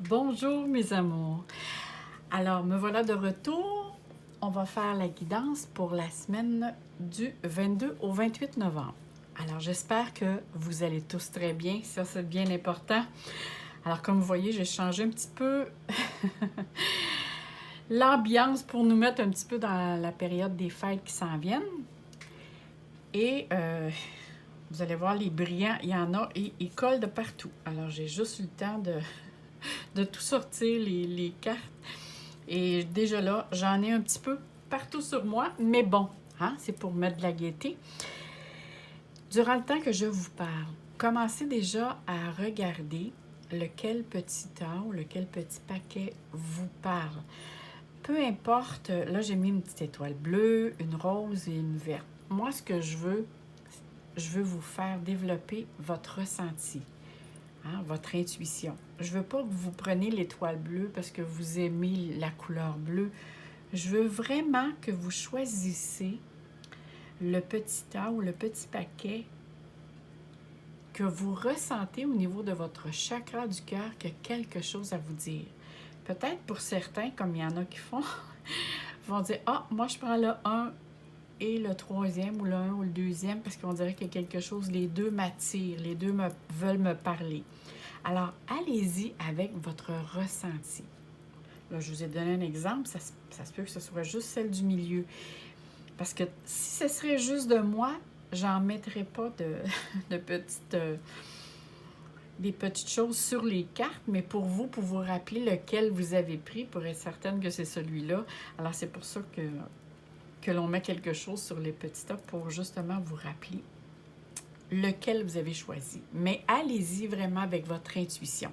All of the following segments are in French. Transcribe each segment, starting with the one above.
Bonjour mes amours. Alors, me voilà de retour. On va faire la guidance pour la semaine du 22 au 28 novembre. Alors, j'espère que vous allez tous très bien. Ça, c'est bien important. Alors, comme vous voyez, j'ai changé un petit peu l'ambiance pour nous mettre un petit peu dans la période des fêtes qui s'en viennent. Et vous allez voir, les brillants, il y en a et ils collent de partout. Alors, j'ai juste eu le temps de tout sortir, les cartes. Et déjà là, j'en ai un petit peu partout sur moi, mais bon, hein, c'est pour mettre de la gaieté. Durant le temps que je vous parle, commencez déjà à regarder lequel petit tas ou lequel petit paquet vous parle. Peu importe, là j'ai mis une petite étoile bleue, une rose et une verte. Moi, ce que je veux vous faire développer votre ressenti. Hein, votre intuition. Je veux pas que vous preniez l'étoile bleue parce que vous aimez la couleur bleue. Je veux vraiment que vous choisissez le petit tas ou le petit paquet que vous ressentez au niveau de votre chakra du cœur qui a quelque chose à vous dire. Peut-être pour certains, comme il y en a qui font, vont dire « Ah, moi je prends le 1 et le troisième ou le 1 ou le deuxième parce qu'on dirait qu'il y a quelque chose, les deux m'attirent, les deux veulent me parler. » Alors, allez-y avec votre ressenti. Là, je vous ai donné un exemple, ça se peut que ce soit juste celle du milieu. Parce que si ce serait juste de moi, j'en mettrais pas de petites, des petites choses sur les cartes, mais pour vous rappeler lequel vous avez pris, pour être certaine que c'est celui-là. Alors, c'est pour ça que l'on met quelque chose sur les petits tas pour justement vous rappeler lequel vous avez choisi. Mais allez-y vraiment avec votre intuition.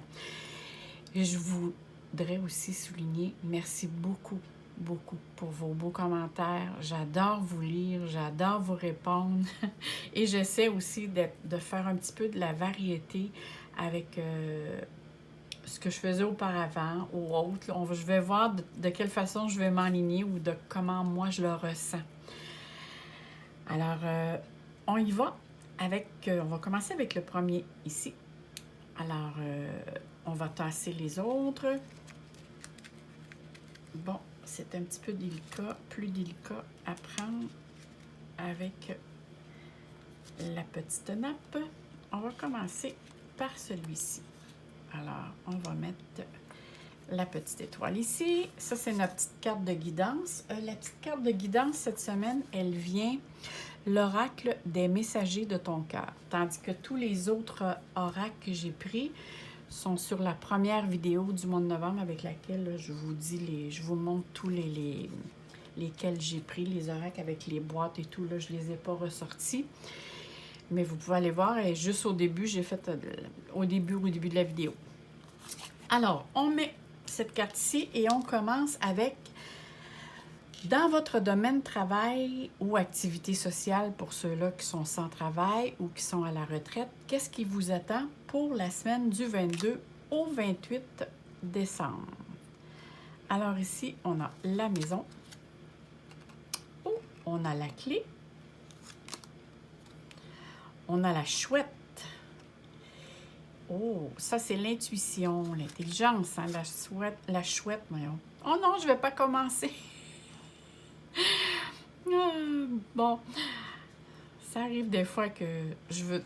Et je voudrais aussi souligner, merci beaucoup, beaucoup pour vos beaux commentaires. J'adore vous lire, j'adore vous répondre. Et j'essaie aussi de faire un petit peu de la variété avec ce que je faisais auparavant ou autre. Je vais voir de quelle façon je vais m'enligner ou de comment moi je le ressens. Alors, on y va avec, on va commencer avec le premier ici. Alors, on va tasser les autres. Bon, c'est un petit peu délicat, plus délicat à prendre avec la petite nappe. On va commencer par celui-ci. Alors, on va mettre la petite étoile ici. Ça, c'est notre petite carte de guidance. La petite carte de guidance, cette semaine, elle vient l'oracle des messagers de ton cœur. Tandis que tous les autres oracles que j'ai pris sont sur la première vidéo du mois de novembre avec laquelle là, je vous dis, je vous montre tous lesquels j'ai pris, les oracles avec les boîtes et tout. Là, je ne les ai pas ressortis. Mais vous pouvez aller voir, et juste au début, j'ai fait au début de la vidéo. Alors, on met cette carte-ci et on commence avec dans votre domaine travail ou activité sociale pour ceux-là qui sont sans travail ou qui sont à la retraite, qu'est-ce qui vous attend pour la semaine du 22 au 28 décembre? Alors ici, on a la maison. Oh, on a la clé. On a la chouette. Oh, ça c'est l'intuition, l'intelligence, hein, la chouette, voyons. Oh non, je ne vais pas commencer. Bon, ça arrive des fois que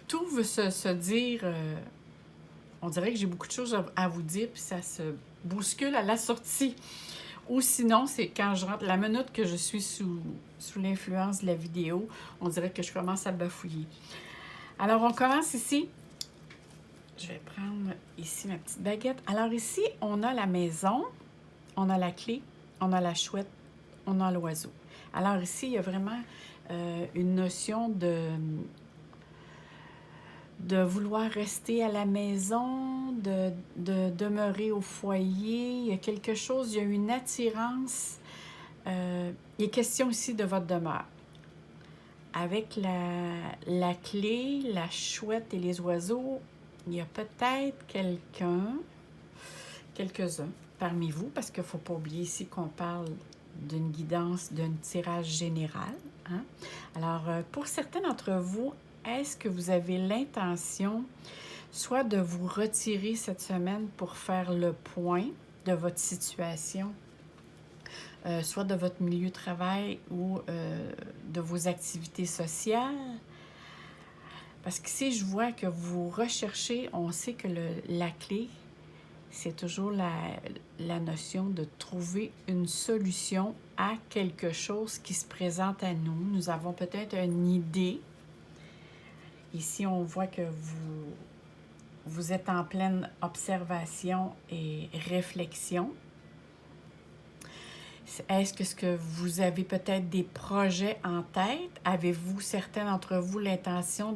tout veut se dire. On dirait que j'ai beaucoup de choses à vous dire, puis ça se bouscule à la sortie. Ou sinon, c'est quand je rentre, la minute que je suis sous l'influence de la vidéo, on dirait que je commence à bafouiller. Alors, on commence ici. Je vais prendre ici ma petite baguette. Alors ici, on a la maison, on a la clé, on a la chouette, on a l'oiseau. Alors ici, il y a vraiment une notion de vouloir rester à la maison, de demeurer au foyer. Il y a quelque chose, il y a une attirance. Il est question ici de votre demeure. Avec la clé, la chouette et les oiseaux, il y a peut-être quelques-uns parmi vous, parce qu'il ne faut pas oublier ici qu'on parle d'une guidance, d'un tirage général. Hein? Alors, pour certains d'entre vous, est-ce que vous avez l'intention soit de vous retirer cette semaine pour faire le point de votre situation, soit de votre milieu de travail ou de vos activités sociales. Parce qu'ici, je vois que vous recherchez, on sait que la clé, c'est toujours la notion de trouver une solution à quelque chose qui se présente à nous. Nous avons peut-être une idée. Ici, on voit que vous êtes en pleine observation et réflexion. Est-ce que vous avez peut-être des projets en tête? Avez-vous, certains d'entre vous, l'intention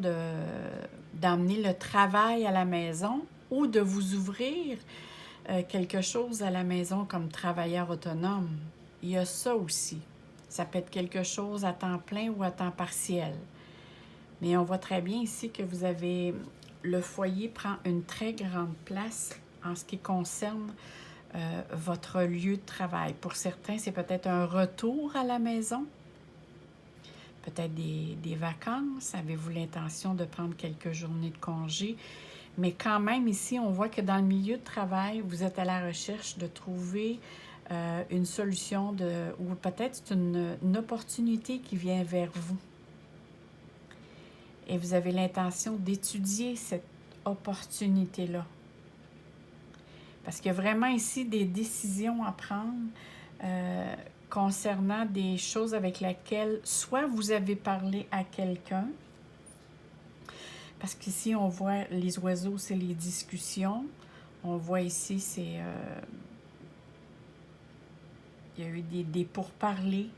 d'emmener le travail à la maison ou de vous ouvrir quelque chose à la maison comme travailleur autonome? Il y a ça aussi. Ça peut être quelque chose à temps plein ou à temps partiel. Mais on voit très bien ici que vous avez... Le foyer prend une très grande place en ce qui concerne votre lieu de travail. Pour certains, c'est peut-être un retour à la maison, peut-être des vacances. Avez-vous l'intention de prendre quelques journées de congé? Mais quand même, ici, on voit que dans le milieu de travail, vous êtes à la recherche de trouver une solution ou peut-être c'est une opportunité qui vient vers vous. Et vous avez l'intention d'étudier cette opportunité-là. Parce qu'il y a vraiment ici des décisions à prendre concernant des choses avec lesquelles soit vous avez parlé à quelqu'un, parce qu'ici on voit les oiseaux, c'est les discussions. On voit ici, c'est... il y a eu des pourparlers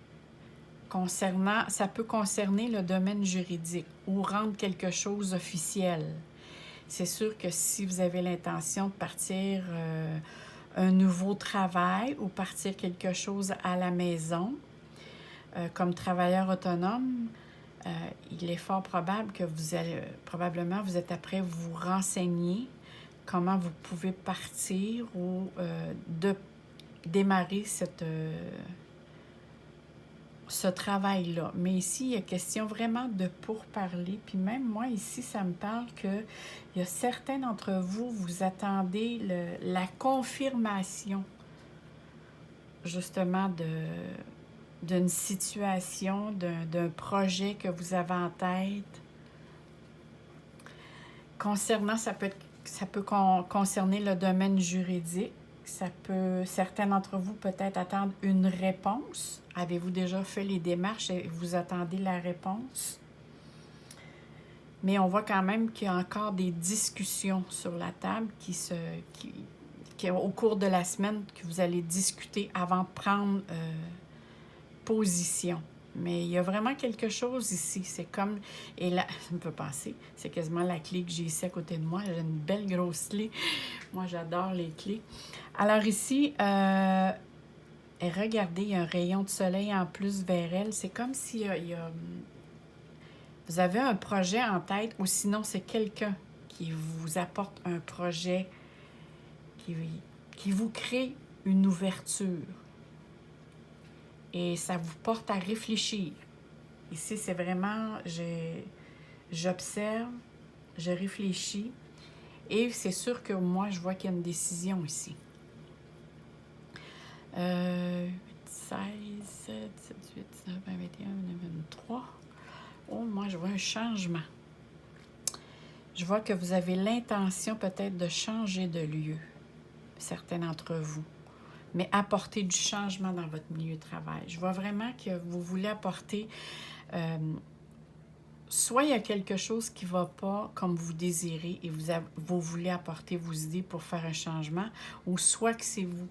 concernant... Ça peut concerner le domaine juridique ou rendre quelque chose officiel. C'est sûr que si vous avez l'intention de partir un nouveau travail ou partir quelque chose à la maison, comme travailleur autonome, il est fort probable que probablement vous êtes après vous renseigner comment vous pouvez partir ou démarrer ce travail-là. Mais ici, il y a question vraiment de pourparler. Puis même moi, ici, ça me parle qu'il y a certains d'entre vous, vous attendez la confirmation, justement, d'une situation, d'un projet que vous avez en tête. Concernant, ça peut concerner le domaine juridique. Certains d'entre vous peut-être attendent une réponse. Avez-vous déjà fait les démarches et vous attendez la réponse? Mais on voit quand même qu'il y a encore des discussions sur la table qui au cours de la semaine, que vous allez discuter avant de prendre position. Mais il y a vraiment quelque chose ici. C'est comme... Et là, ça me fait penser, c'est quasiment la clé que j'ai ici à côté de moi. J'ai une belle grosse clé. Moi, j'adore les clés. Alors ici, regardez, il y a un rayon de soleil en plus vers elle. C'est comme si vous avez un projet en tête ou sinon c'est quelqu'un qui vous apporte un projet qui vous crée une ouverture. Et ça vous porte à réfléchir. Ici, c'est vraiment, j'observe, je réfléchis. Et c'est sûr que moi, je vois qu'il y a une décision ici. 16, 17, 18, 19, 20, 21, 23. Oh, moi, je vois un changement. Je vois que vous avez l'intention peut-être de changer de lieu, certains d'entre vous, mais apporter du changement dans votre milieu de travail. Je vois vraiment que vous voulez apporter... soit il y a quelque chose qui ne va pas comme vous désirez et vous voulez apporter vos idées pour faire un changement, ou soit que c'est vous.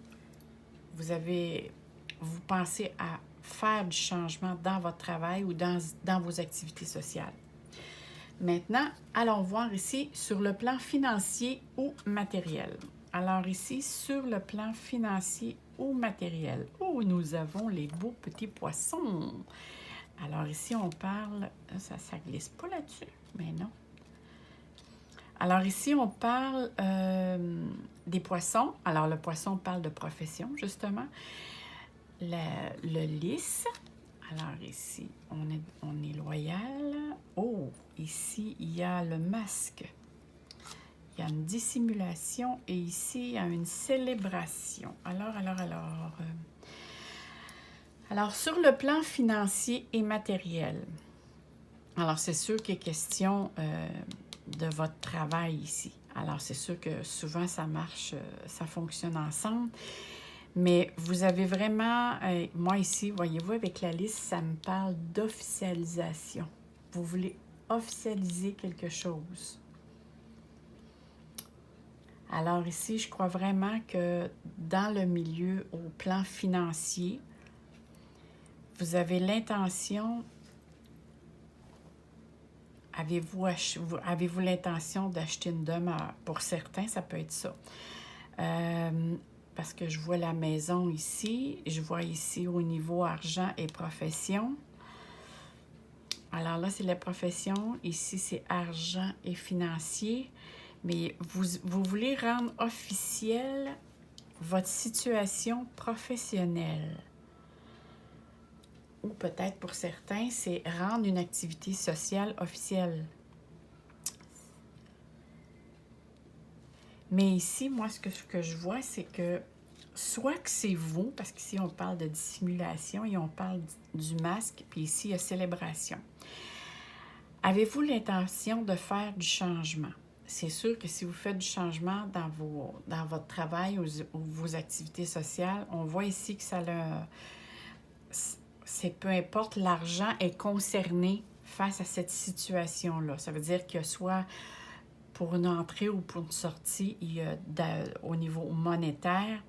Vous pensez à faire du changement dans votre travail ou dans vos activités sociales. Maintenant, allons voir ici sur le plan financier ou matériel. Alors ici, sur le plan financier ou matériel, nous avons les beaux petits poissons. Alors ici, on parle... Ça ne glisse pas là-dessus, mais non. Alors ici, on parle des poissons. Alors le poisson, on parle de profession, justement. Le lys. Alors ici, on est loyal. Oh, ici, il y a le masque. Il y a une dissimulation et ici, il y a une célébration. Alors, sur le plan financier et matériel, alors c'est sûr qu'il est question de votre travail ici. Alors, c'est sûr que souvent, ça marche, ça fonctionne ensemble. Mais vous avez vraiment, moi ici, voyez-vous, avec la liste, ça me parle d'officialisation. Vous voulez officialiser quelque chose. Alors ici, je crois vraiment que dans le milieu, au plan financier, vous avez l'intention, avez-vous l'intention d'acheter une demeure? Pour certains, ça peut être ça. Parce que je vois la maison ici, je vois ici au niveau argent et profession. Alors là, c'est la profession, ici c'est argent et financier, mais vous voulez rendre officielle votre situation professionnelle. Ou peut-être pour certains, c'est rendre une activité sociale officielle. Mais ici, moi, ce que je vois, c'est que soit que c'est vous, parce qu'ici, on parle de dissimulation et on parle du masque, puis ici, il y a célébration. Avez-vous l'intention de faire du changement? C'est sûr que si vous faites du changement dans votre travail ou vos activités sociales, on voit ici que c'est peu importe, l'argent est concerné face à cette situation-là. Ça veut dire que soit pour une entrée ou pour une sortie, au niveau monétaire,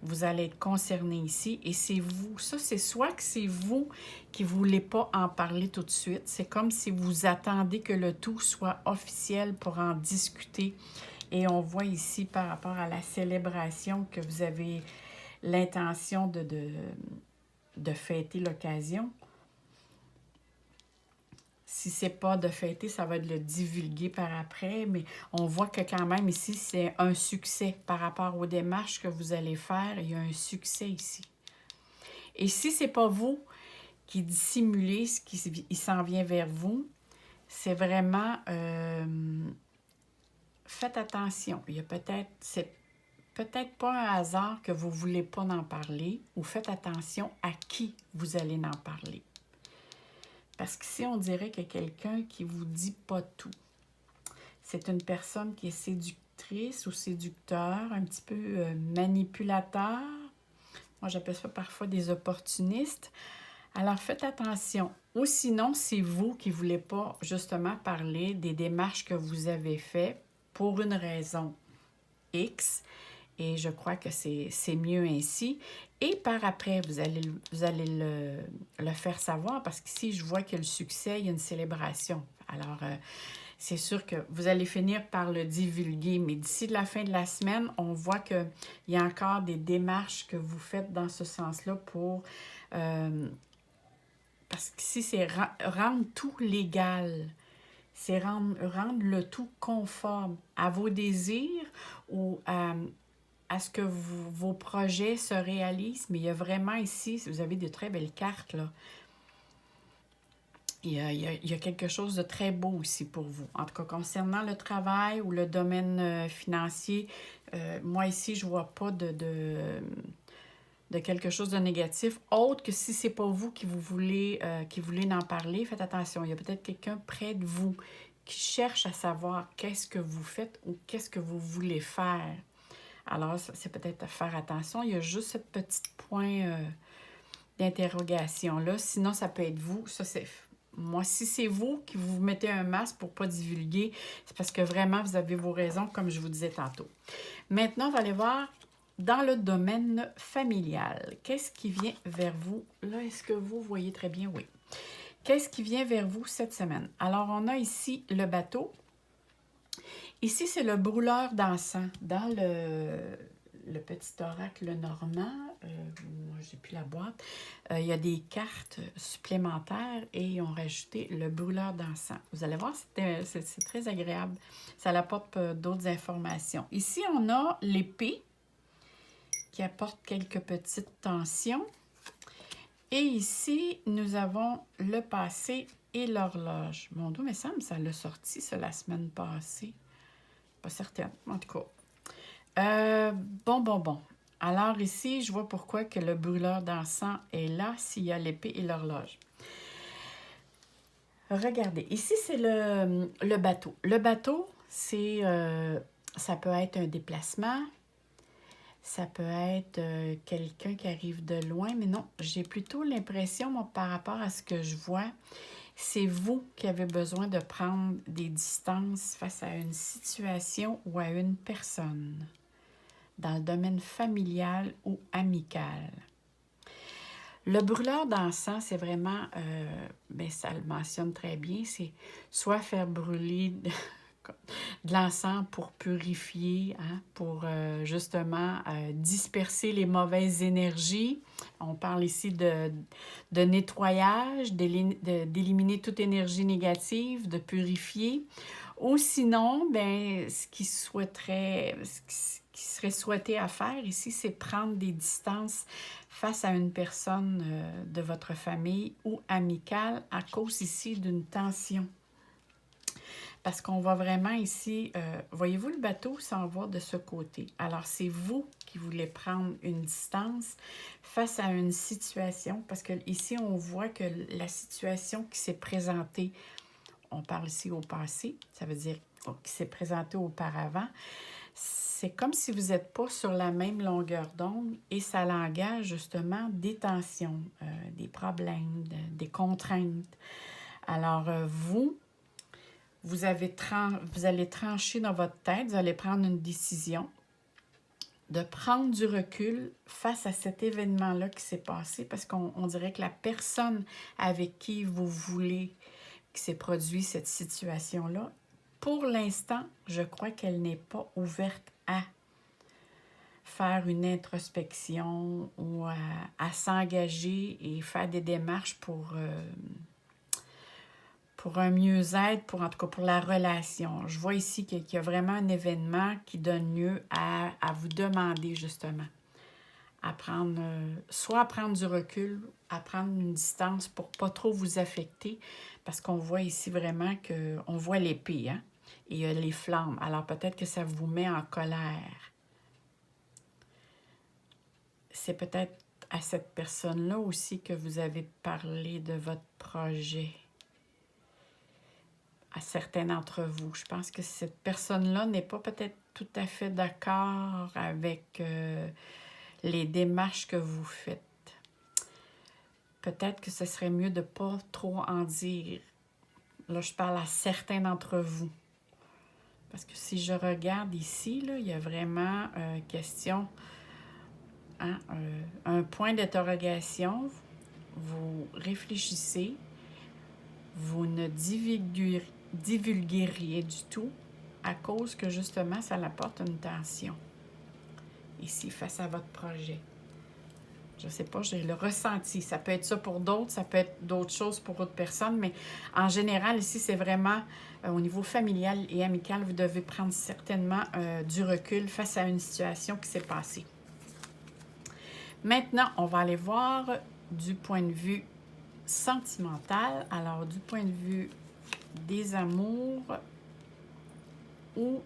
vous allez être concerné ici et c'est vous. Ça, c'est soit que c'est vous qui ne voulez pas en parler tout de suite. C'est comme si vous attendez que le tout soit officiel pour en discuter. Et on voit ici par rapport à la célébration que vous avez l'intention de fêter l'occasion. Si ce n'est pas de fêter, ça va être le divulguer par après, mais on voit que quand même ici, c'est un succès par rapport aux démarches que vous allez faire. Il y a un succès ici. Et si ce n'est pas vous qui dissimulez ce qui s'en vient vers vous, c'est vraiment... faites attention. Il y a c'est peut-être pas un hasard que vous ne voulez pas en parler ou faites attention à qui vous allez en parler. Parce qu'ici, on dirait qu'il y a quelqu'un qui ne vous dit pas tout. C'est une personne qui est séductrice ou séducteur, un petit peu manipulateur. Moi, j'appelle ça parfois des opportunistes. Alors, faites attention. Ou sinon, c'est vous qui ne voulez pas justement parler des démarches que vous avez faites pour une raison X. Et je crois que c'est mieux ainsi. Et par après, vous allez le faire savoir parce qu'ici, je vois que le succès, il y a une célébration. Alors, c'est sûr que vous allez finir par le divulguer, mais d'ici la fin de la semaine, on voit qu'il y a encore des démarches que vous faites dans ce sens-là pour... parce qu'ici, c'est rendre tout légal. C'est rendre le tout conforme à vos désirs ou à ce que vos projets se réalisent. Mais il y a vraiment ici, vous avez de très belles cartes, là. Il y a quelque chose de très beau aussi pour vous. En tout cas, concernant le travail ou le domaine financier, moi ici, je ne vois pas de quelque chose de négatif, autre que si ce n'est pas vous qui voulez en parler, faites attention. Il y a peut-être quelqu'un près de vous qui cherche à savoir qu'est-ce que vous faites ou qu'est-ce que vous voulez faire. Alors, c'est peut-être à faire attention. Il y a juste ce petit point d'interrogation-là. Sinon, ça peut être vous. Ça, c'est... Moi, si c'est vous qui vous mettez un masque pour ne pas divulguer, c'est parce que vraiment, vous avez vos raisons, comme je vous disais tantôt. Maintenant, on va aller voir dans le domaine familial. Qu'est-ce qui vient vers vous? Là, est-ce que vous voyez très bien? Oui. Qu'est-ce qui vient vers vous cette semaine? Alors, on a ici le bateau. Ici, c'est le brûleur d'encens. Dans le petit oracle normand, moi, j'ai plus la boîte, il y a des cartes supplémentaires et ils ont rajouté le brûleur d'encens. Vous allez voir, c'est très agréable. Ça apporte d'autres informations. Ici, on a l'épée qui apporte quelques petites tensions. Et ici, nous avons le passé et l'horloge. Mon Dieu, mais ça l'a sorti, ça, la semaine passée. Pas certaine, en tout cas. Bon. Alors ici, je vois pourquoi que le brûleur d'encens est là, s'il y a l'épée et l'horloge. Regardez, ici, c'est le bateau. Le bateau, c'est, ça peut être un déplacement, ça peut être quelqu'un qui arrive de loin, mais non, j'ai plutôt l'impression, moi, par rapport à ce que je vois, c'est vous qui avez besoin de prendre des distances face à une situation ou à une personne, dans le domaine familial ou amical. Le brûleur d'encens, c'est vraiment, ça le mentionne très bien, c'est soit faire brûler de l'encens pour purifier, hein, pour justement disperser les mauvaises énergies. On parle ici de nettoyage, d'éliminer toute énergie négative, de purifier. Ou sinon, ce qui serait souhaité à faire ici, c'est prendre des distances face à une personne de votre famille ou amicale à cause ici d'une tension. Parce qu'on voit vraiment ici, voyez-vous, le bateau s'en va de ce côté. Alors, c'est vous qui voulez prendre une distance face à une situation, parce que ici, on voit que la situation qui s'est présentée, on parle ici au passé, ça veut dire qui s'est présentée auparavant, c'est comme si vous n'êtes pas sur la même longueur d'onde et ça engage justement des tensions, des problèmes, des contraintes. Alors, vous allez trancher dans votre tête, vous allez prendre une décision de prendre du recul face à cet événement-là qui s'est passé, parce qu'on dirait que la personne avec qui vous voulez que s'est produit cette situation-là, pour l'instant, je crois qu'elle n'est pas ouverte à faire une introspection ou à s'engager et faire des démarches pour un mieux-être, en tout cas pour la relation. Je vois ici qu'il y a vraiment un événement qui donne lieu à vous demander justement à prendre, soit à prendre du recul, à prendre une distance pour ne pas trop vous affecter, parce qu'on voit ici vraiment qu'on voit l'épée, hein, et les flammes. Alors peut-être que ça vous met en colère. C'est peut-être à cette personne-là aussi que vous avez parlé de votre projet. À certains d'entre vous. Je pense que cette personne-là n'est pas peut-être tout à fait d'accord avec les démarches que vous faites. Peut-être que ce serait mieux de ne pas trop en dire. Là, je parle à certains d'entre vous. Parce que si je regarde ici, là, il y a vraiment question, hein, un point d'interrogation. Vous réfléchissez, vous ne divulgueriez du tout à cause que justement ça apporte une tension ici face à votre projet. Je ne sais pas, j'ai le ressenti. Ça peut être ça pour d'autres, ça peut être d'autres choses pour d'autres personnes, mais en général, ici, c'est vraiment au niveau familial et amical, vous devez prendre certainement du recul face à une situation qui s'est passée. Maintenant, on va aller voir du point de vue sentimental. Alors, du point de vue des amours ou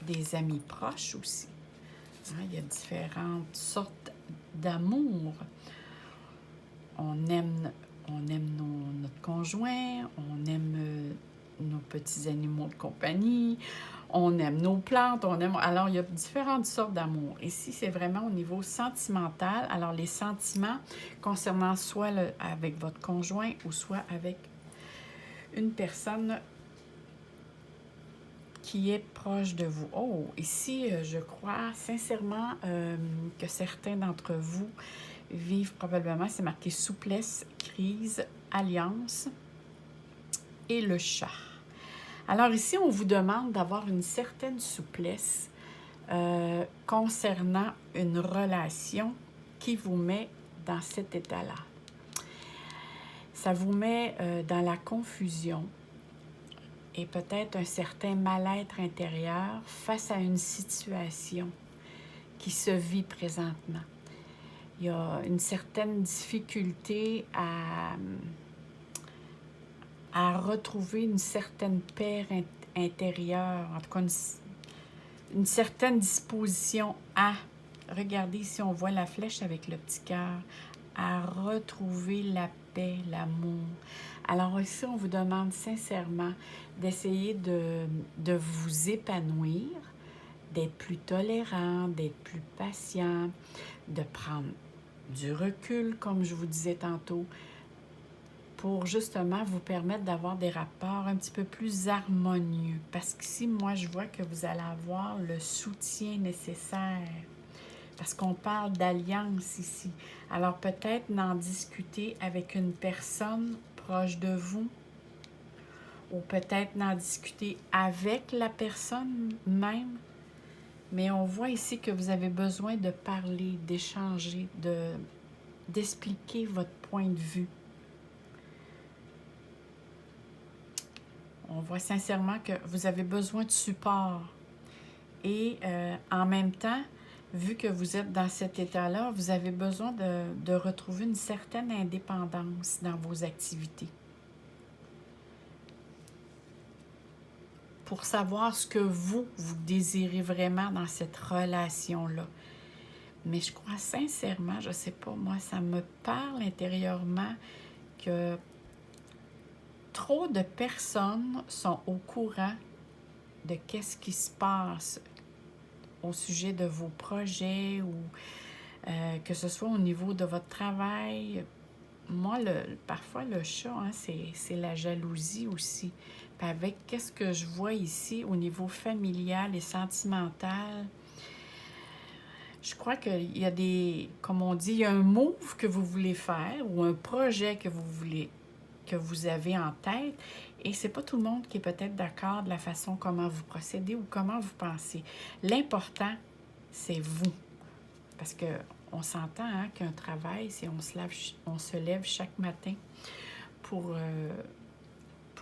des amis proches aussi. Hein, il y a différentes sortes d'amour. On aime notre conjoint, on aime nos petits animaux de compagnie, on aime nos plantes, Alors, il y a différentes sortes d'amour. Ici, c'est vraiment au niveau sentimental. Alors, les sentiments concernant soit avec votre conjoint ou soit avec une personne qui est proche de vous. Oh, ici, je crois sincèrement que certains d'entre vous vivent probablement, c'est marqué souplesse, crise, alliance et le chat. Alors ici, on vous demande d'avoir une certaine souplesse concernant une relation qui vous met dans cet état-là. Ça vous met dans la confusion et peut-être un certain mal-être intérieur face à une situation qui se vit présentement. Il y a une certaine difficulté à retrouver une certaine paix intérieure, en tout cas une certaine disposition à, regardez ici, on voit la flèche avec le petit cœur, à retrouver la paix, l'amour. Alors ici, on vous demande sincèrement d'essayer de vous épanouir, d'être plus tolérant, d'être plus patient, de prendre du recul, comme je vous disais tantôt, pour justement vous permettre d'avoir des rapports un petit peu plus harmonieux. Parce qu'ici, moi, je vois que vous allez avoir le soutien nécessaire. Parce qu'on parle d'alliance ici. Alors peut-être d'en discuter avec une personne proche de vous, ou peut-être d'en discuter avec la personne même. Mais on voit ici que vous avez besoin de parler, d'échanger, d'expliquer votre point de vue. On voit sincèrement que vous avez besoin de support. Et en même temps, vu que vous êtes dans cet état-là, vous avez besoin de retrouver une certaine indépendance dans vos activités. Pour savoir ce que vous désirez vraiment dans cette relation-là. Mais je crois sincèrement, je ne sais pas, moi, ça me parle intérieurement que trop de personnes sont au courant de qu'est-ce qui se passe au sujet de vos projets ou que ce soit au niveau de votre travail. Moi, parfois, le chat, hein, c'est la jalousie aussi. Puis avec qu'est-ce que je vois ici au niveau familial et sentimental, je crois qu'il y a des, comme on dit, il y a un move que vous voulez faire ou un projet que vous avez en tête et c'est pas tout le monde qui est peut-être d'accord de la façon comment vous procédez ou comment vous pensez. L'important, c'est vous. Parce que on s'entend hein, qu'un travail, c'est on se lève chaque matin pour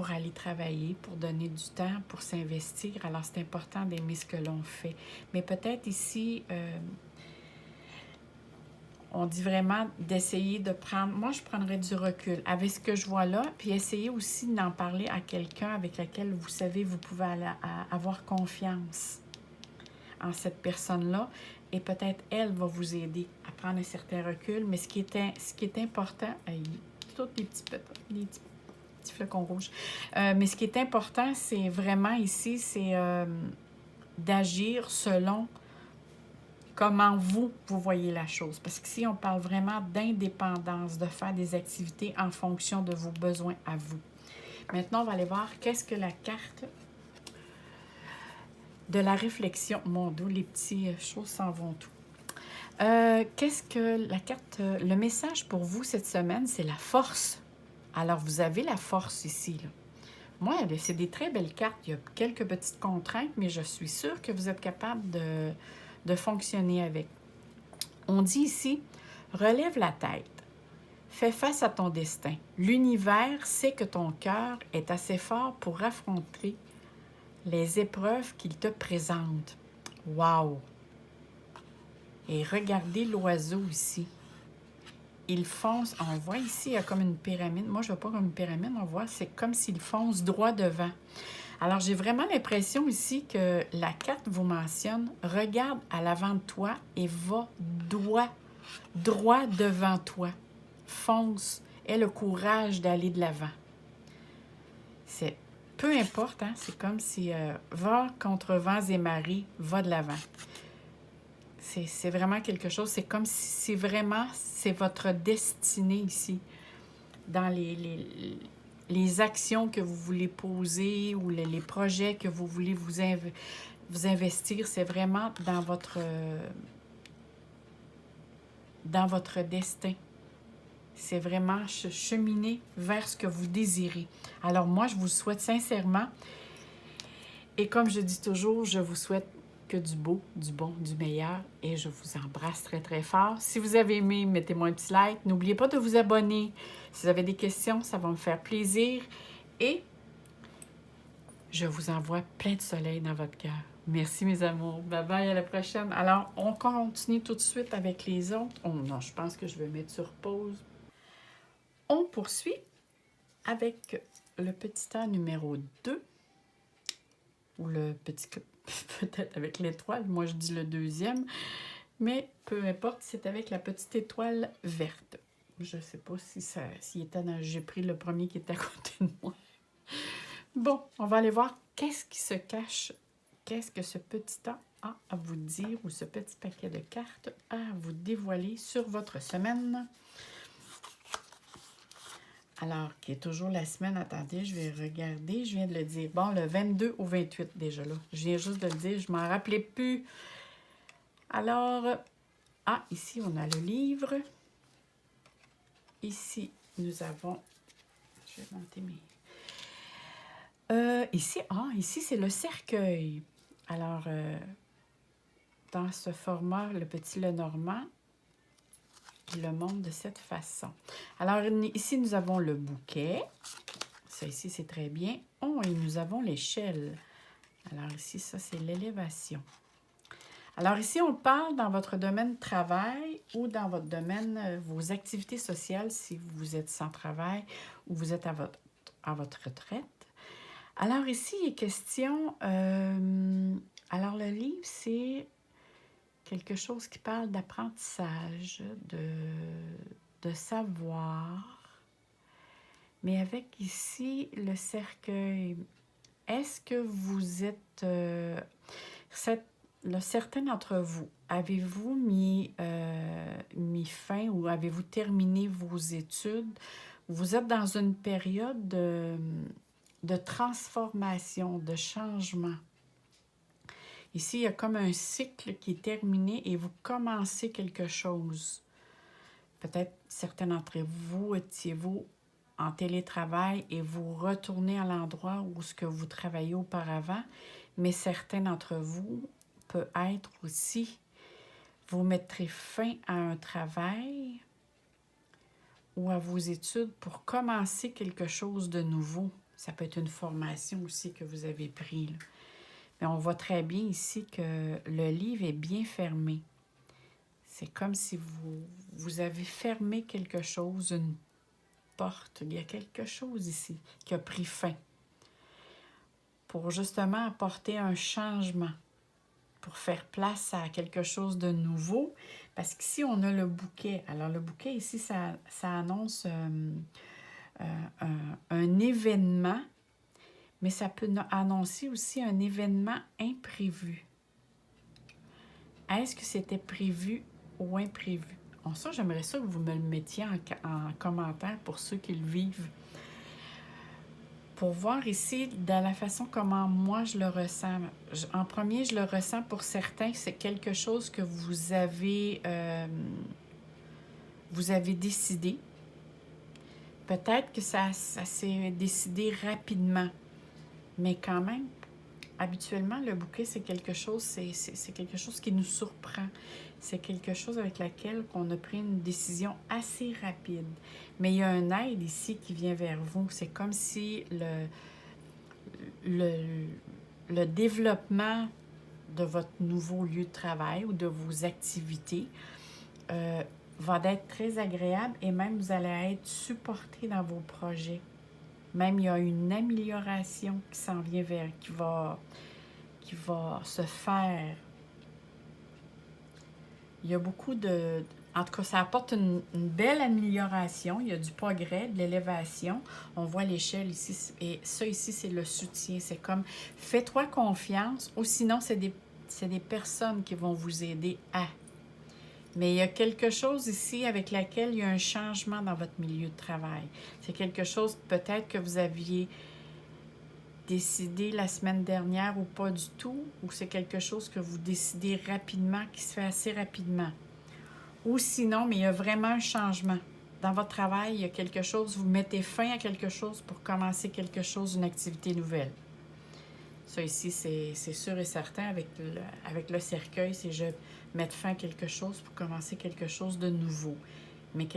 aller travailler, pour donner du temps, pour s'investir. Alors, c'est important d'aimer ce que l'on fait. Mais peut-être ici, on dit vraiment d'essayer de prendre... Moi, je prendrais du recul avec ce que je vois là, puis essayer aussi d'en parler à quelqu'un avec lequel vous savez, vous pouvez avoir confiance en cette personne-là. Et peut-être elle va vous aider à prendre un certain recul. Mais ce qui est important... tous les petits flocons rouges. Mais ce qui est important, c'est vraiment ici, c'est d'agir selon comment vous voyez la chose. Parce qu'ici, on parle vraiment d'indépendance, de faire des activités en fonction de vos besoins à vous. Maintenant, on va aller voir qu'est-ce que la carte de la réflexion. Mon Dieu, les petites choses s'en vont tout. Qu'est-ce que la carte... le message pour vous cette semaine, c'est la force. Alors, vous avez la force ici, là. Moi, c'est des très belles cartes. Il y a quelques petites contraintes, mais je suis sûre que vous êtes capable de fonctionner avec. On dit ici, relève la tête. Fais face à ton destin. L'univers sait que ton cœur est assez fort pour affronter les épreuves qu'il te présente. Wow! Et regardez l'oiseau ici. Il fonce, on voit ici, il y a comme une pyramide. Moi, je ne vois pas comme une pyramide, on voit, c'est comme s'il fonce droit devant. Alors, j'ai vraiment l'impression ici que la carte vous mentionne, regarde à l'avant de toi et va droit devant toi. Fonce, aie le courage d'aller de l'avant. C'est, peu importe, hein, c'est comme si, va contre vents et marées, va de l'avant. C'est vraiment quelque chose, c'est comme si c'est votre destinée ici, dans les actions que vous voulez poser ou les projets que vous voulez vous investir, c'est vraiment dans votre destin. C'est vraiment cheminer vers ce que vous désirez. Alors moi, je vous souhaite sincèrement, et comme je dis toujours, je vous souhaite que du beau, du bon, du meilleur. Et je vous embrasse très, très fort. Si vous avez aimé, mettez-moi un petit like. N'oubliez pas de vous abonner. Si vous avez des questions, ça va me faire plaisir. Et je vous envoie plein de soleil dans votre cœur. Merci, mes amours. Bye bye, à la prochaine. Alors, on continue tout de suite avec les autres. Oh non, je pense que je vais mettre sur pause. On poursuit avec le petit tas numéro 2. Ou le petit peut-être avec l'étoile. Moi, je dis le deuxième. Mais peu importe, c'est avec la petite étoile verte. Je ne sais pas s'il était dans... J'ai pris le premier qui était à côté de moi. Bon, on va aller voir qu'est-ce qui se cache. Qu'est-ce que ce petit temps a à vous dire ou ce petit paquet de cartes a à vous dévoiler sur votre semaine. Alors, qui est toujours la semaine, attendez, je vais regarder, je viens de le dire. Bon, le 22 au 28 déjà là. Je viens juste de le dire, je m'en rappelais plus. Alors, ici, on a le livre. Ici, nous avons... Je vais monter mes... ici, c'est le cercueil. Alors, dans ce format, le petit Lenormand, il le montre de cette façon. Alors, ici, nous avons le bouquet. Ça, ici, c'est très bien. Oh, et nous avons l'échelle. Alors, ici, ça, c'est l'élévation. Alors, ici, on parle dans votre domaine de travail ou dans votre domaine, vos activités sociales, si vous êtes sans travail ou vous êtes à votre retraite. Alors, ici, il est question... alors, le livre, c'est quelque chose qui parle d'apprentissage, de savoir. Mais avec ici, le cercueil, est-ce que vous êtes... certains d'entre vous, avez-vous mis fin ou avez-vous terminé vos études? Vous êtes dans une période de transformation, de changement. Ici, il y a comme un cycle qui est terminé et vous commencez quelque chose. Peut-être certains d'entre vous étiez-vous en télétravail et vous retournez à l'endroit où ce que vous travaillez auparavant, mais certains d'entre vous peut être aussi, vous mettrez fin à un travail ou à vos études pour commencer quelque chose de nouveau. Ça peut être une formation aussi que vous avez prise. Mais on voit très bien ici que le livre est bien fermé. C'est comme si vous avez fermé quelque chose, une porte. Il y a quelque chose ici qui a pris fin pour justement apporter un changement, pour faire place à quelque chose de nouveau. Parce qu'ici, on a le bouquet. Alors, le bouquet, ici, ça annonce un événement, mais ça peut annoncer aussi un événement imprévu. Est-ce que c'était prévu ou imprévu? Bon, ça, j'aimerais ça que vous me le mettiez en commentaire pour ceux qui le vivent. Pour voir ici, de la façon comment moi je le ressens. En premier, je le ressens pour certains, c'est quelque chose que vous avez décidé. Peut-être que ça s'est décidé rapidement, mais quand même, habituellement, le bouquet, c'est quelque chose qui nous surprend. C'est quelque chose avec laquelle on a pris une décision assez rapide. Mais il y a un aide ici qui vient vers vous. C'est comme si le développement de votre nouveau lieu de travail ou de vos activités va être très agréable et même vous allez être supporté dans vos projets. Même il y a une amélioration qui s'en vient qui va se faire. Il y a beaucoup de... En tout cas, ça apporte une belle amélioration. Il y a du progrès, de l'élévation. On voit l'échelle ici. Et ça, ici, c'est le soutien. C'est comme, fais-toi confiance. Ou sinon, c'est des personnes qui vont vous aider à. Mais il y a quelque chose ici avec laquelle il y a un changement dans votre milieu de travail. C'est quelque chose peut-être que vous aviez décidé la semaine dernière ou pas du tout, ou c'est quelque chose que vous décidez rapidement, qui se fait assez rapidement. Ou sinon, mais il y a vraiment un changement. Dans votre travail, il y a quelque chose, vous mettez fin à quelque chose pour commencer quelque chose, une activité nouvelle. Ça ici, c'est sûr et certain avec le cercueil, c'est je mettre fin à quelque chose pour commencer quelque chose de nouveau. Mais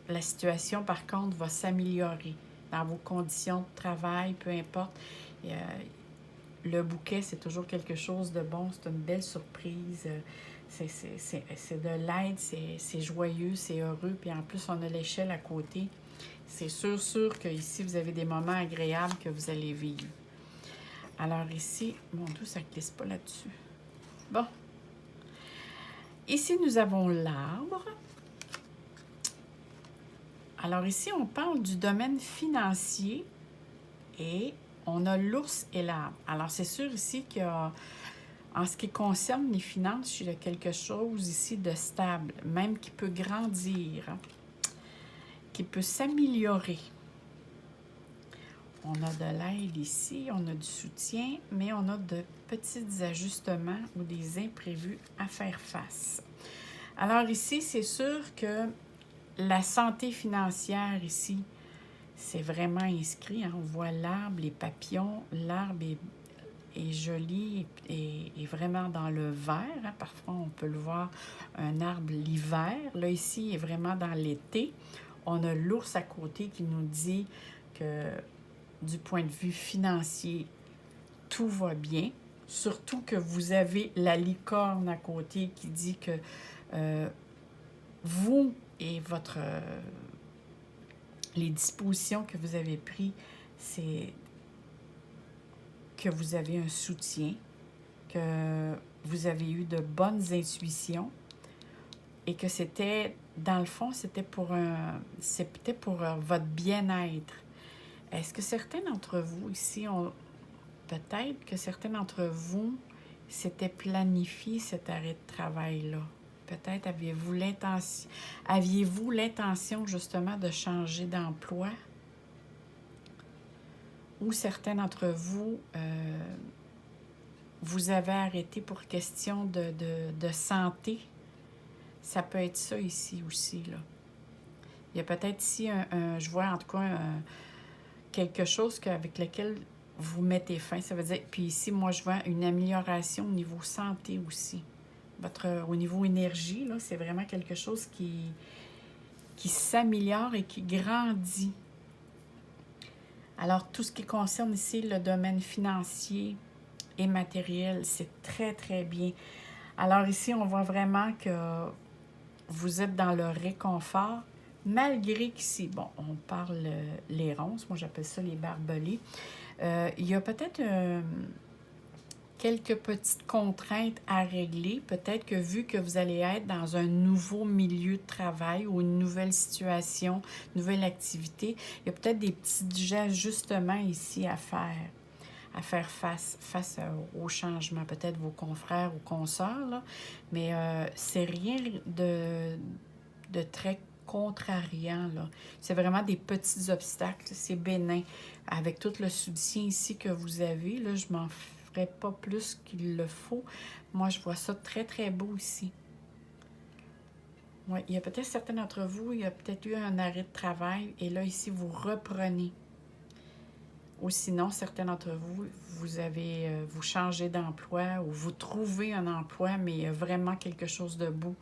la situation, par contre, va s'améliorer dans vos conditions de travail, peu importe. Le bouquet, c'est toujours quelque chose de bon, c'est une belle surprise. C'est de l'aide, c'est joyeux, c'est heureux. Puis en plus, on a l'échelle à côté. C'est sûr qu'ici, vous avez des moments agréables que vous allez vivre. Alors ici, mon Dieu, ça ne glisse pas là-dessus. Bon. Ici, nous avons l'arbre. Alors ici, on parle du domaine financier et on a l'ours et l'arbre. Alors c'est sûr ici qu'il y a, en ce qui concerne les finances, il y a quelque chose ici de stable, même qui peut grandir, hein, qui peut s'améliorer. On a de l'aide ici, on a du soutien, mais on a de petits ajustements ou des imprévus à faire face. Alors ici, c'est sûr que la santé financière ici, c'est vraiment inscrit. Hein. On voit l'arbre, les papillons. L'arbre est joli et vraiment dans le vert. Hein. Parfois, on peut le voir, un arbre l'hiver. Là, ici, il est vraiment dans l'été. On a l'ours à côté qui nous dit que du point de vue financier, tout va bien. Surtout que vous avez la licorne à côté qui dit que vous et votre... les dispositions que vous avez prises, c'est que vous avez un soutien, que vous avez eu de bonnes intuitions et que c'était, dans le fond, c'était pour votre bien-être. Est-ce que certains d'entre vous ici ont... Peut-être que certains d'entre vous s'étaient planifié cet arrêt de travail-là. Peut-être aviez-vous l'intention justement de changer d'emploi? Ou certains d'entre vous, vous avez arrêté pour question de santé. Ça peut être ça ici aussi, là. Il y a peut-être ici, je vois en tout cas quelque chose avec lequel vous mettez fin. Ça veut dire, puis ici, moi, je vois une amélioration au niveau santé aussi. Au niveau énergie, là, c'est vraiment quelque chose qui s'améliore et qui grandit. Alors, tout ce qui concerne ici le domaine financier et matériel, c'est très, très bien. Alors ici, on voit vraiment que vous êtes dans le réconfort, malgré qu'ici, bon, on parle les ronces, moi j'appelle ça les barbelés. Il y a peut-être quelques petites contraintes à régler. Peut-être que vu que vous allez être dans un nouveau milieu de travail ou une nouvelle situation, nouvelle activité, il y a peut-être des petits ajustements ici à faire face au changement. Peut-être vos confrères ou consoeurs, là, mais c'est rien de très contrariant, là. C'est vraiment des petits obstacles. C'est bénin. Avec tout le soutien ici que vous avez, là, je m'en ferai pas plus qu'il le faut. Moi, je vois ça très, très beau ici. Ouais, il y a peut-être certains d'entre vous, il y a peut-être eu un arrêt de travail et là, ici, vous reprenez. Ou sinon, certains d'entre vous, vous changez d'emploi ou vous trouvez un emploi, mais il y a vraiment quelque chose de beau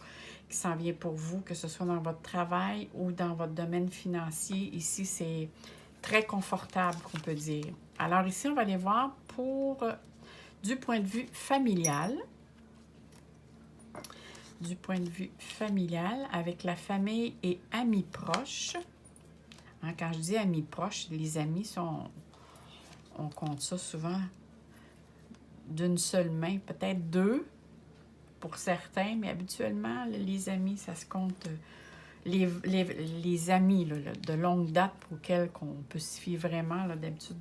qui s'en vient pour vous, que ce soit dans votre travail ou dans votre domaine financier. Ici, c'est très confortable, qu'on peut dire. Alors ici, on va aller voir du point de vue familial. Du point de vue familial, avec la famille et amis proches. Hein, quand je dis amis proches, les amis sont... On compte ça souvent d'une seule main, peut-être deux pour certains, mais habituellement, les amis, ça se compte, les amis là, de longue date auxquels on peut se fier vraiment, d'habitude,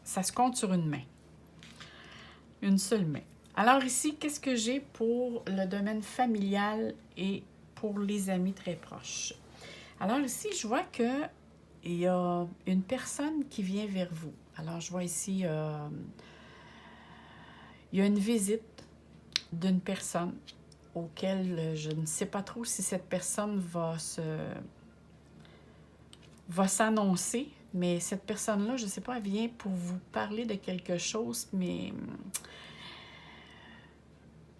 ça se compte sur une main, une seule main. Alors ici, qu'est-ce que j'ai pour le domaine familial et pour les amis très proches? Alors ici, je vois que il y a une personne qui vient vers vous. Alors, je vois ici, il y a une visite d'une personne auquel je ne sais pas trop si cette personne va s'annoncer, mais cette personne-là, je ne sais pas, elle vient pour vous parler de quelque chose, mais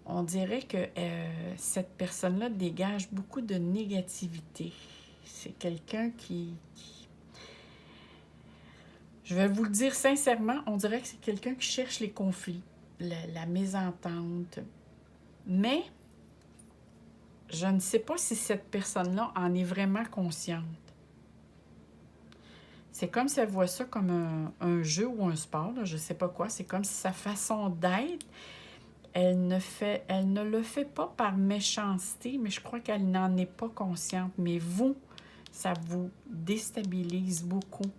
on dirait que cette personne-là dégage beaucoup de négativité. C'est quelqu'un qui... Je vais vous le dire sincèrement, on dirait que c'est quelqu'un qui cherche les conflits, la mésentente. Mais je ne sais pas si cette personne-là en est vraiment consciente. C'est comme si elle voit ça comme un jeu ou un sport, là, je ne sais pas quoi. C'est comme si sa façon d'être, elle ne le fait pas par méchanceté, mais je crois qu'elle n'en est pas consciente. Mais vous, ça vous déstabilise beaucoup,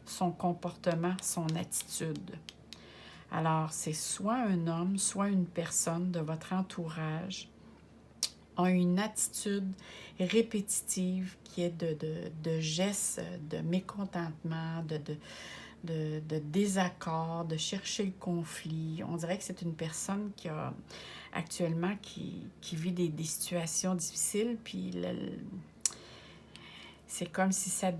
son comportement, son attitude. Alors, c'est soit un homme, soit une personne de votre entourage a une attitude répétitive qui est de gestes, de mécontentement, de désaccord, de chercher le conflit. On dirait que c'est une personne qui a actuellement qui vit des situations difficiles, puis c'est comme si ça,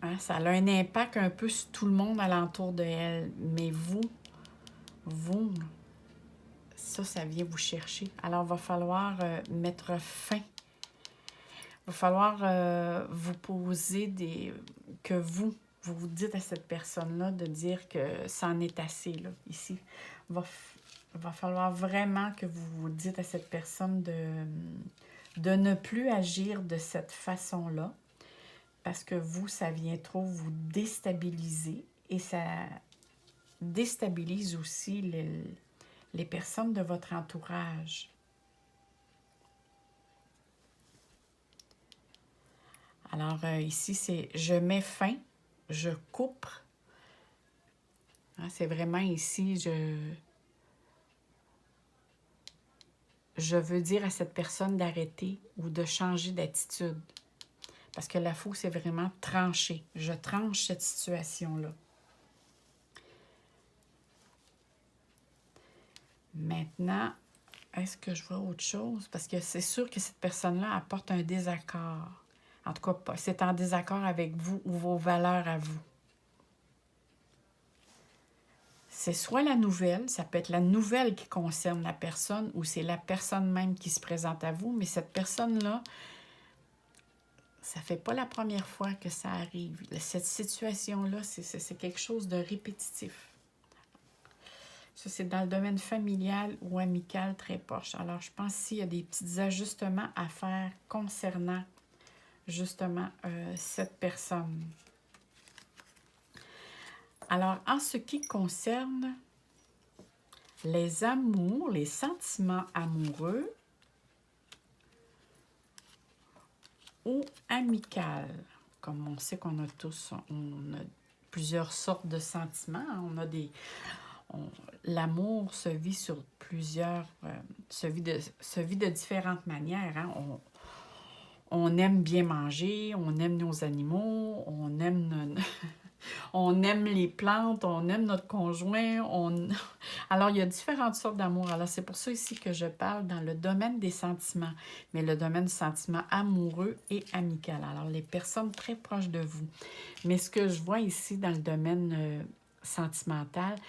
hein, ça a un impact un peu sur tout le monde alentour de elle. Mais vous, ça vient vous chercher. Alors, il va falloir mettre fin. Il va falloir vous poser que vous vous dites à cette personne-là de dire que ça en est assez, là, ici. Il va falloir vraiment que vous vous dites à cette personne de ne plus agir de cette façon-là, parce que vous, ça vient trop vous déstabiliser et ça déstabilise aussi les personnes de votre entourage. Alors, ici, c'est « je mets fin », je coupe. Hein, c'est vraiment ici, je veux dire à cette personne d'arrêter ou de changer d'attitude. Parce que la fou, c'est vraiment trancher. Je tranche cette situation-là. Maintenant, est-ce que je vois autre chose? Parce que c'est sûr que cette personne-là apporte un désaccord. En tout cas, c'est en désaccord avec vous ou vos valeurs à vous. C'est soit la nouvelle, ça peut être la nouvelle qui concerne la personne ou c'est la personne même qui se présente à vous, mais cette personne-là, ça ne fait pas la première fois que ça arrive. Cette situation-là, c'est quelque chose de répétitif. Ça, c'est dans le domaine familial ou amical très proche. Alors, je pense qu'il y a des petits ajustements à faire concernant justement cette personne. Alors, en ce qui concerne les amours, les sentiments amoureux ou amicaux, comme on sait qu'on a tous, on a plusieurs sortes de sentiments. On a l'amour se vit sur plusieurs, se vit de différentes manières. Hein. On aime bien manger, on aime nos animaux, on aime on aime les plantes, on aime notre conjoint. Alors, il y a différentes sortes d'amour. Alors, c'est pour ça ici que je parle dans le domaine des sentiments, mais le domaine du sentiment amoureux et amical. Alors, les personnes très proches de vous. Mais ce que je vois ici dans le domaine sentimental,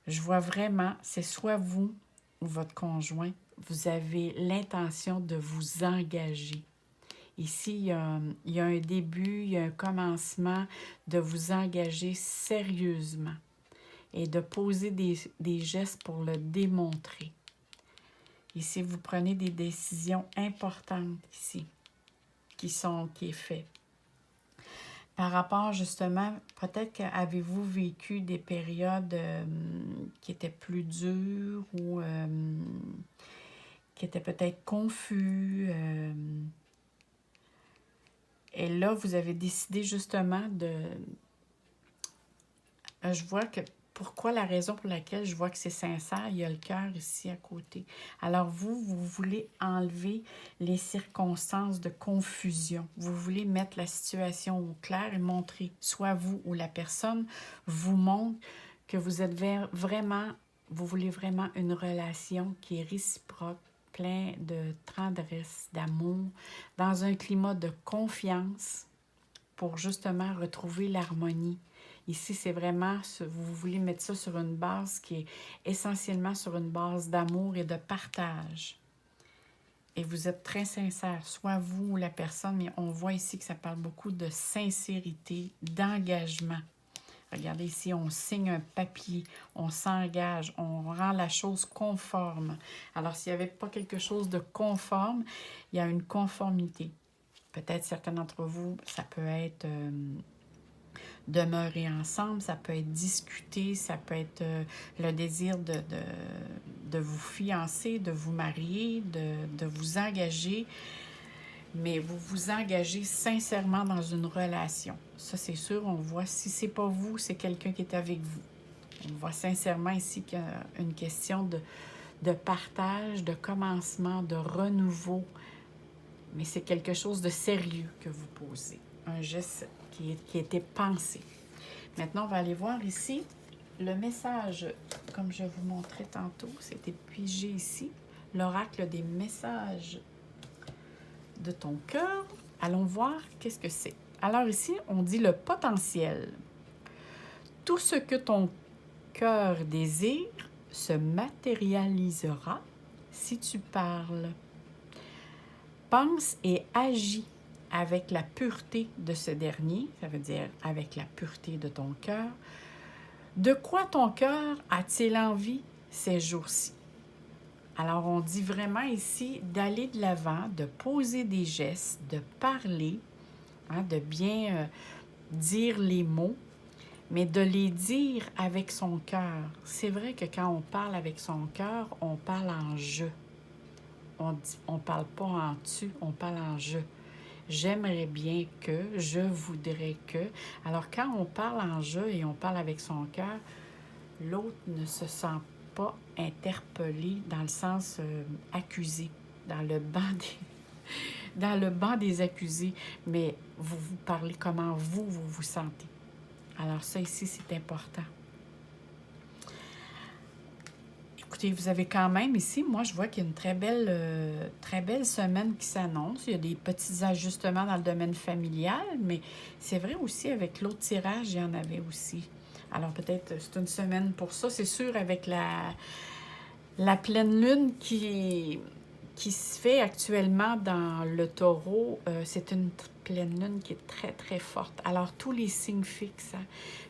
je vois vraiment, c'est soit vous ou votre conjoint, vous avez l'intention de vous engager. Ici, il y a un début, il y a un commencement de vous engager sérieusement et de poser des gestes pour le démontrer. Ici, vous prenez des décisions importantes ici, qui est fait. Par rapport justement, peut-être qu'avez-vous vécu des périodes qui étaient plus dures ou qui étaient peut-être confus. Et là, vous avez décidé justement je vois que pourquoi la raison pour laquelle je vois que c'est sincère, il y a le cœur ici à côté. Alors vous voulez enlever les circonstances de confusion. Vous voulez mettre la situation au clair et montrer, soit vous ou la personne vous montre que vous êtes vraiment, vous voulez vraiment une relation qui est réciproque, plein de tendresse, d'amour, dans un climat de confiance pour justement retrouver l'harmonie. Ici, c'est vraiment, vous voulez mettre ça sur une base qui est essentiellement sur une base d'amour et de partage. Et vous êtes très sincère, soit vous ou la personne, mais on voit ici que ça parle beaucoup de sincérité, d'engagement. Regardez ici, on signe un papier, on s'engage, on rend la chose conforme. Alors, s'il n'y avait pas quelque chose de conforme, il y a une conformité. Peut-être certains d'entre vous, ça peut être demeurer ensemble, ça peut être discuter, ça peut être le désir de vous fiancer, de vous marier, de vous engager, mais vous vous engagez sincèrement dans une relation. Ça, c'est sûr, on voit, si c'est pas vous, c'est quelqu'un qui est avec vous. On voit sincèrement ici qu'il y a une question de partage, de commencement, de renouveau, mais c'est quelque chose de sérieux que vous posez, un geste qui a été pensé. Maintenant, on va aller voir ici le message, comme je vous montrais tantôt, c'était pigé ici, l'oracle des messages de ton cœur. Allons voir qu'est-ce que c'est. Alors ici, on dit le potentiel. Tout ce que ton cœur désire se matérialisera si tu parles. Pense et agis avec la pureté de ce dernier, ça veut dire avec la pureté de ton cœur. De quoi ton cœur a-t-il envie ces jours-ci? Alors, on dit vraiment ici d'aller de l'avant, de poser des gestes, de parler, de bien dire les mots, mais de les dire avec son cœur. C'est vrai que quand on parle avec son cœur, on parle en « je ». On ne parle pas en « tu », on parle en « je ». J'aimerais bien que, je voudrais que. Alors, quand on parle en « je » et on parle avec son cœur, l'autre ne se sent pas interpellé dans le sens accusé, dans le banc des accusés, mais vous vous parlez comment vous vous sentez. Alors ça ici, c'est important. Écoutez, vous avez quand même ici, moi je vois qu'il y a une très belle semaine qui s'annonce. Il y a des petits ajustements dans le domaine familial, mais c'est vrai aussi avec l'autre tirage, il y en avait aussi. Alors peut-être c'est une semaine pour ça. C'est sûr avec la pleine lune qui se fait actuellement dans le taureau, c'est une pleine lune qui est très, très forte. Alors, tous les signes fixes,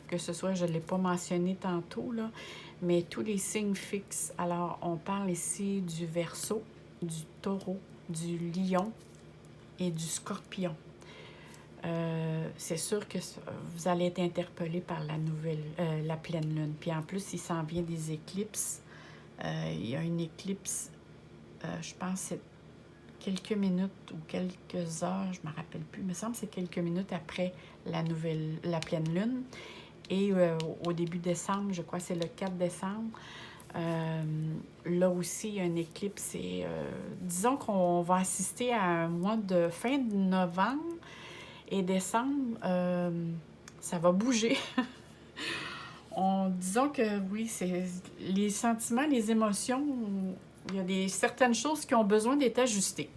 que ce soit, je ne l'ai pas mentionné tantôt, là, mais tous les signes fixes. Alors, on parle ici du Verseau, du Taureau, du Lion et du Scorpion. C'est sûr que vous allez être interpellé par la pleine lune. Puis en plus, il s'en vient des éclipses. Il y a une éclipse, je pense que c'est quelques minutes ou quelques heures, je ne me rappelle plus, il me semble que c'est quelques minutes après la pleine lune. Et au début décembre, je crois que c'est le 4 décembre, là aussi, il y a une éclipse. Et, disons qu'on va assister à un mois de fin de novembre et décembre, ça va bouger. Disons que oui, c'est les sentiments, les émotions, il y a certaines choses qui ont besoin d'être ajustées.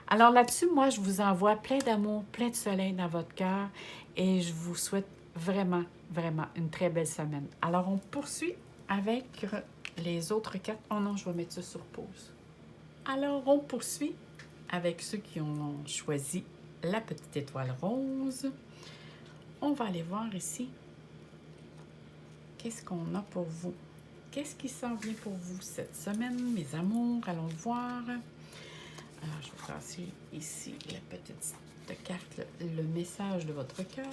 Alors là-dessus, moi, je vous envoie plein d'amour, plein de soleil dans votre cœur et je vous souhaite vraiment, vraiment une très belle semaine. Alors, on poursuit avec les autres cartes. Oh non, je vais mettre ça sur pause. Alors, on poursuit avec ceux qui ont choisi la petite étoile rose. On va aller voir ici. Qu'est-ce qu'on a pour vous? Qu'est-ce qui s'en vient pour vous cette semaine, mes amours? Allons voir. Alors, je vais passer ici la petite carte, le message de votre cœur.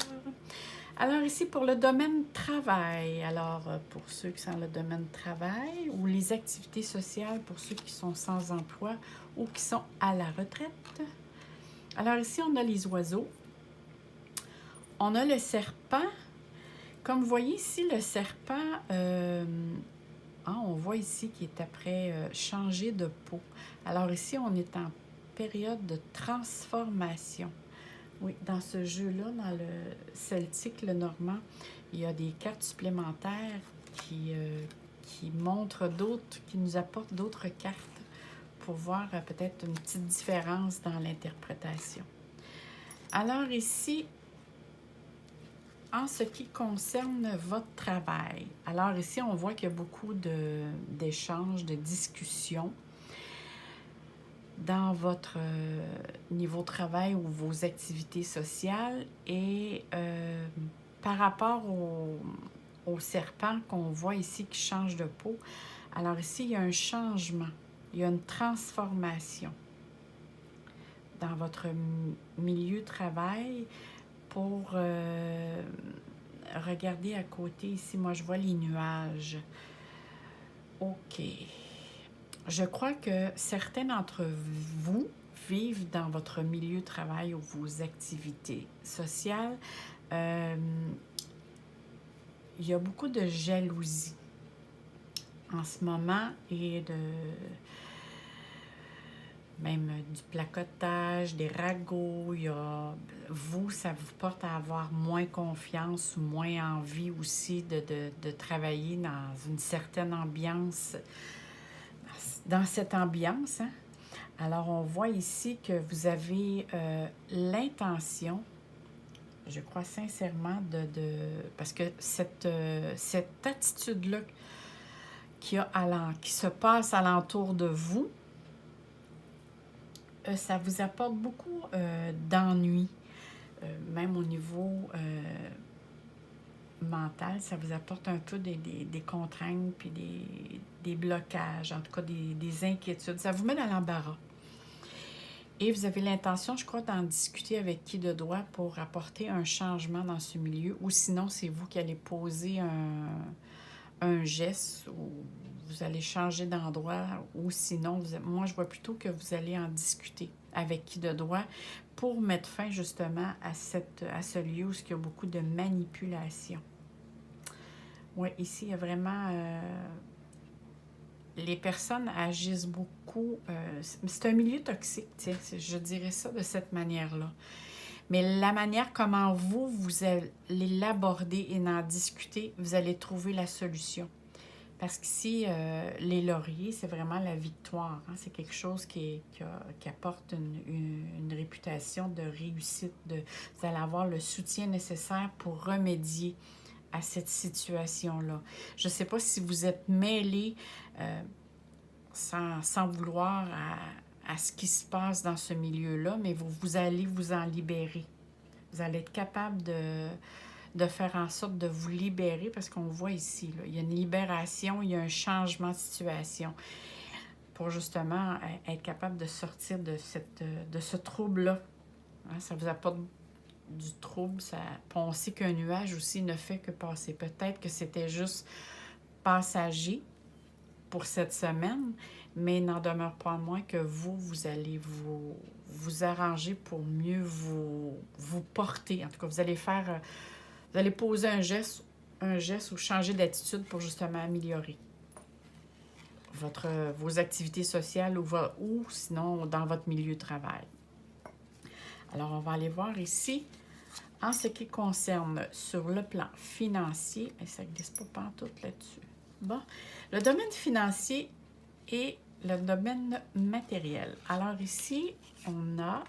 Alors, ici, pour le domaine travail. Alors, pour ceux qui sont dans le domaine travail ou les activités sociales pour ceux qui sont sans emploi ou qui sont à la retraite. Alors, ici, on a les oiseaux. On a le serpent. Comme vous voyez ici, le serpent, on voit ici qu'il est après changer de peau. Alors ici, on est en période de transformation. Oui, dans ce jeu-là, dans le celtique, le normand, il y a des cartes supplémentaires qui montrent d'autres, qui nous apportent d'autres cartes pour voir peut-être une petite différence dans l'interprétation. Alors ici, en ce qui concerne votre travail, alors ici, on voit qu'il y a beaucoup d'échanges, de discussions dans votre niveau de travail ou vos activités sociales. Et par rapport au serpent qu'on voit ici qui change de peau, alors ici, il y a un changement, il y a une transformation dans votre milieu de travail pour regarder à côté ici. Moi, je vois les nuages. OK. Je crois que certains d'entre vous vivent dans votre milieu de travail ou vos activités sociales. Il y a beaucoup de jalousie en ce moment et même du placotage, des ragots. Ça vous porte à avoir moins confiance ou moins envie aussi de travailler dans une certaine ambiance, dans cette ambiance, hein? Alors, on voit ici que vous avez l'intention, je crois sincèrement, parce que cette attitude-là qui se passe alentour de vous, ça vous apporte beaucoup d'ennuis, même au niveau mental, ça vous apporte un peu des contraintes, puis des blocages, en tout cas des inquiétudes. Ça vous met dans l'embarras. Et vous avez l'intention, je crois, d'en discuter avec qui de droit pour apporter un changement dans ce milieu, ou sinon, c'est vous qui allez poser un geste, ou vous allez changer d'endroit, ou sinon, moi, je vois plutôt que vous allez en avec qui de droit pour mettre fin, justement, à ce lieu où il y a beaucoup de manipulation. Oui, ici, il y a vraiment... les personnes agissent beaucoup. C'est un milieu toxique, je dirais ça de cette manière-là. Mais la manière comment vous allez l'aborder et en discuter, vous allez trouver la solution. Parce qu'ici, les lauriers, c'est vraiment la victoire, hein? C'est quelque chose qui apporte une réputation de réussite. Vous allez avoir le soutien nécessaire pour remédier à cette situation-là. Je ne sais pas si vous êtes mêlés sans vouloir à ce qui se passe dans ce milieu-là, mais vous allez vous en libérer. Vous allez être capable de faire en sorte de vous libérer, parce qu'on voit ici, là, il y a une libération, il y a un changement de situation pour justement être capable de sortir de ce trouble-là. Hein, ça vous apporte du trouble. On sait qu'un nuage aussi ne fait que passer. Peut-être que c'était juste passager pour cette semaine, mais il n'en demeure pas moins que vous allez vous arranger pour mieux vous porter. En tout cas, vous allez poser un geste ou changer d'attitude pour justement améliorer vos activités sociales ou sinon dans votre milieu de travail. Alors, on va aller voir ici, en ce qui concerne sur le plan financier, et ça ne glisse pas pantoute là-dessus. Bon, le domaine financier et le domaine matériel. Alors ici, on a,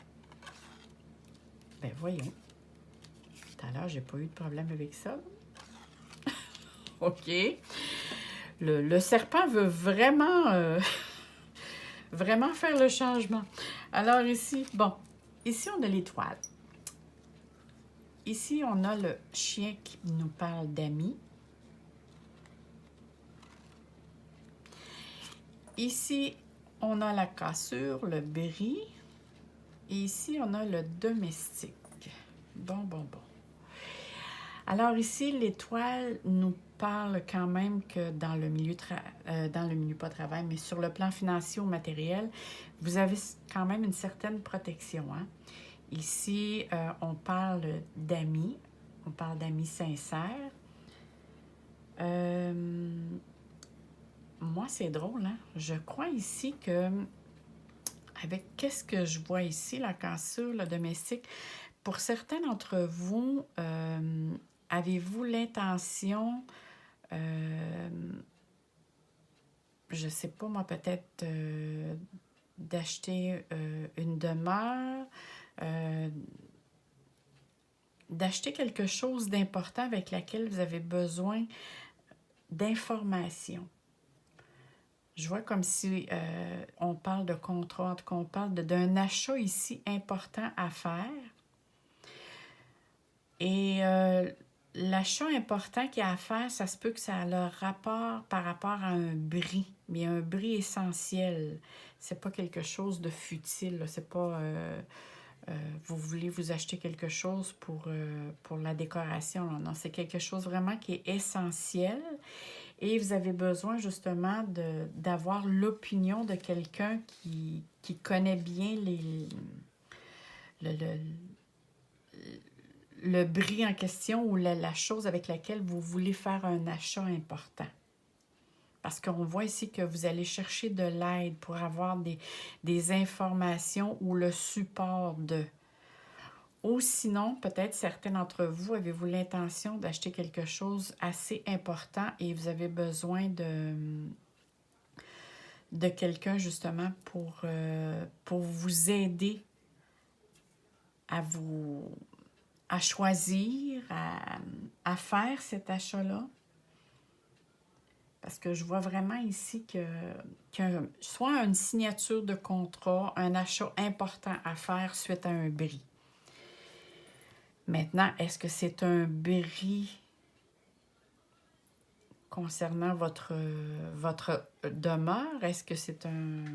voyons, tout à l'heure, j'ai pas eu de problème avec ça. OK. Le serpent veut vraiment, vraiment faire le changement. Alors ici, ici on a l'étoile. Ici, on a le chien qui nous parle d'amis. Ici, on a la cassure, le bris. Et ici, on a le domestique. Bon. Alors ici, l'étoile nous parle quand même que dans le milieu, pas de travail, mais sur le plan financier ou matériel, vous avez quand même une certaine protection, hein? Ici, on parle d'amis. On parle d'amis sincères. Moi, c'est drôle, hein? Je crois ici que, avec qu'est-ce que je vois ici, la cassure, le domestique, pour certains d'entre vous, avez-vous l'intention, je ne sais pas moi, peut-être d'acheter une demeure, d'acheter quelque chose d'important avec laquelle vous avez besoin d'informations. Je vois comme si on parle de contrat, en tout cas, on parle d'un achat ici important à faire. Et l'achat important qu'il y a à faire, ça se peut que ça a le rapport par rapport à un bris, mais un bris essentiel. C'est pas quelque chose de futile, là. C'est pas vous voulez vous acheter quelque chose pour la décoration. Là. Non, c'est quelque chose vraiment qui est essentiel et vous avez besoin justement d'avoir l'opinion de quelqu'un qui connaît bien le, le bris en question ou la chose avec laquelle vous voulez faire un achat important. Parce qu'on voit ici que vous allez chercher de l'aide pour avoir des informations ou le support de. Ou sinon, peut-être certains d'entre vous, avez-vous l'intention d'acheter quelque chose assez important et vous avez besoin de quelqu'un justement pour vous aider à choisir, à faire cet achat-là. Parce que je vois vraiment ici qu'il y a soit une signature de contrat, un achat important à faire suite à un bris. Maintenant, est-ce que c'est un bris concernant votre demeure? Est-ce que c'est un...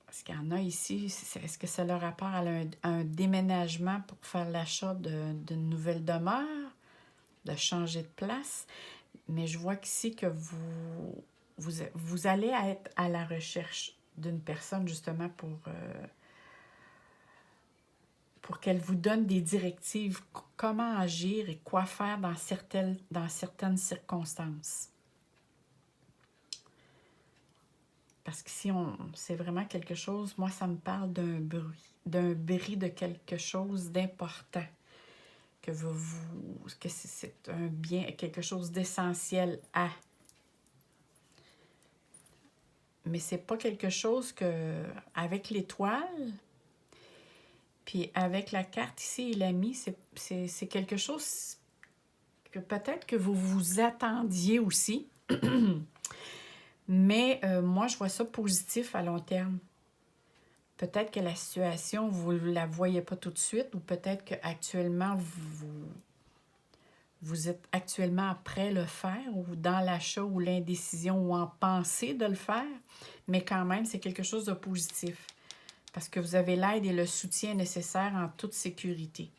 Est-ce qu'il y en a ici? Est-ce que ça a le rapport à un déménagement pour faire l'achat d'une nouvelle demeure? De changer de place? Mais je vois qu'ici que vous allez être à la recherche d'une personne justement pour qu'elle vous donne des directives, comment agir et quoi faire dans certaines circonstances. Parce qu'ici, c'est vraiment quelque chose, moi, ça me parle d'un bris de quelque chose d'important, que c'est un bien, quelque chose d'essentiel à. Mais c'est pas quelque chose que, avec l'étoile, puis avec la carte ici, il a mis, c'est quelque chose que peut-être que vous vous attendiez aussi. Mais moi, je vois ça positif à long terme. Peut-être que la situation, vous ne la voyez pas tout de suite, ou peut-être qu'actuellement, vous êtes actuellement après le faire, ou dans l'achat, ou l'indécision, ou en pensée de le faire. Mais quand même, c'est quelque chose de positif. Parce que vous avez l'aide et le soutien nécessaire en toute sécurité.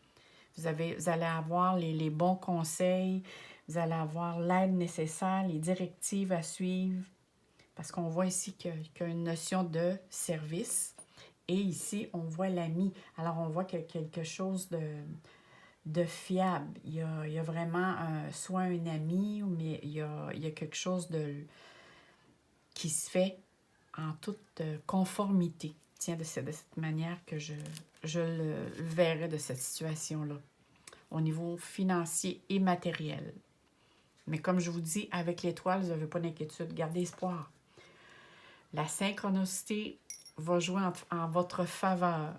Vous allez avoir les bons conseils, vous allez avoir l'aide nécessaire, les directives à suivre. Parce qu'on voit ici qu'il y a une notion de service. Et ici, on voit l'ami. Alors, on voit qu'il y a quelque chose de fiable. Il y a vraiment soit un ami, mais il y a quelque chose qui se fait en toute conformité. Tiens, de cette manière que je le verrai de cette situation-là, au niveau financier et matériel. Mais comme je vous dis, avec l'étoile, vous n'avez pas d'inquiétude. Gardez espoir. La synchronicité va jouer en votre faveur.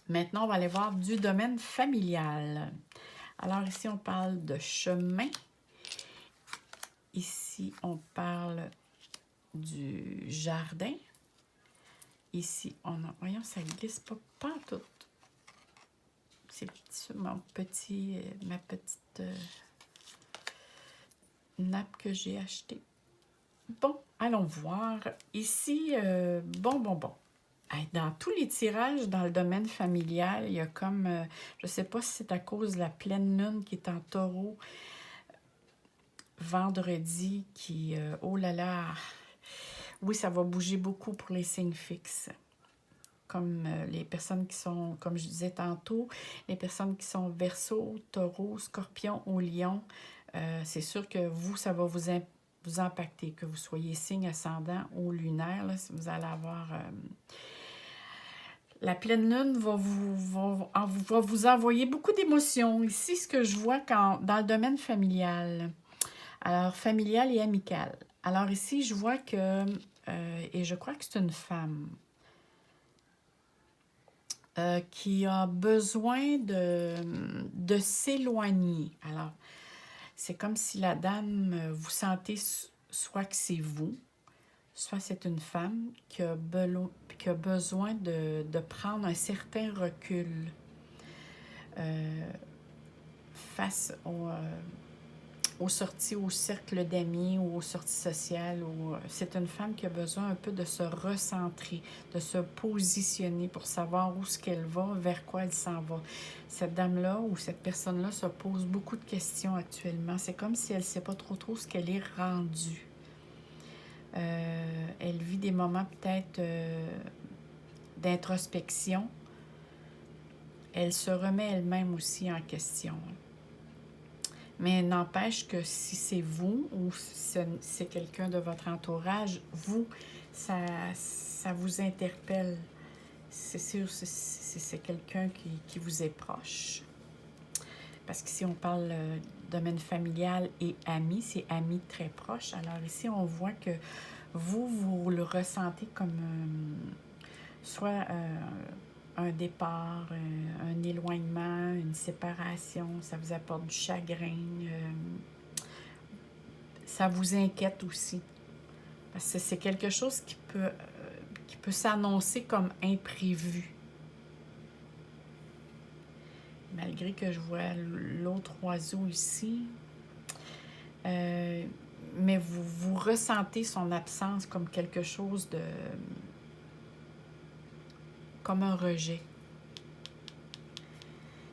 Maintenant, on va aller voir du domaine familial. Alors ici, on parle de chemin. Ici, on parle du jardin. Ici, voyons, ça ne glisse pas tout. C'est ma petite nappe que j'ai achetée. Bon, allons voir. Ici, bon. Dans tous les tirages dans le domaine familial, il y a comme, je ne sais pas si c'est à cause de la pleine lune qui est en taureau vendredi, oh là là, oui, ça va bouger beaucoup pour les signes fixes. Comme les personnes qui sont, comme je disais tantôt, les personnes qui sont Verseau, Taureau, Scorpion ou Lion, c'est sûr que ça va vous impacter, que vous soyez signe ascendant ou lunaire, là, vous allez avoir... la pleine lune va vous envoyer beaucoup d'émotions. Ici, ce que je vois dans le domaine familial. Alors, familial et amical. Alors ici, je vois que, et je crois que c'est une femme, qui a besoin de s'éloigner. Alors, c'est comme si la dame, vous sentez soit que c'est vous, soit c'est une femme qui a besoin de prendre un certain recul face aux sorties, au cercle d'amis ou aux sorties sociales. C'est une femme qui a besoin un peu de se recentrer, de se positionner pour savoir où ce qu'elle va, vers quoi elle s'en va. Cette dame-là ou cette personne-là se pose beaucoup de questions actuellement. C'est comme si elle ne sait pas trop ce qu'elle est rendue. Elle vit des moments peut-être d'introspection. Elle se remet elle-même aussi en question. Mais n'empêche que si c'est vous ou si c'est quelqu'un de votre entourage, vous, ça vous interpelle. C'est sûr, c'est quelqu'un qui vous est proche. Parce qu'ici, on parle domaine familial et amis, c'est amis très proches. Alors ici, on voit que vous le ressentez comme soit un départ, un éloignement, une séparation, ça vous apporte du chagrin, ça vous inquiète aussi. Parce que c'est quelque chose qui peut s'annoncer comme imprévu. Malgré que je vois l'autre oiseau ici, mais vous ressentez son absence comme quelque chose de... comme un rejet.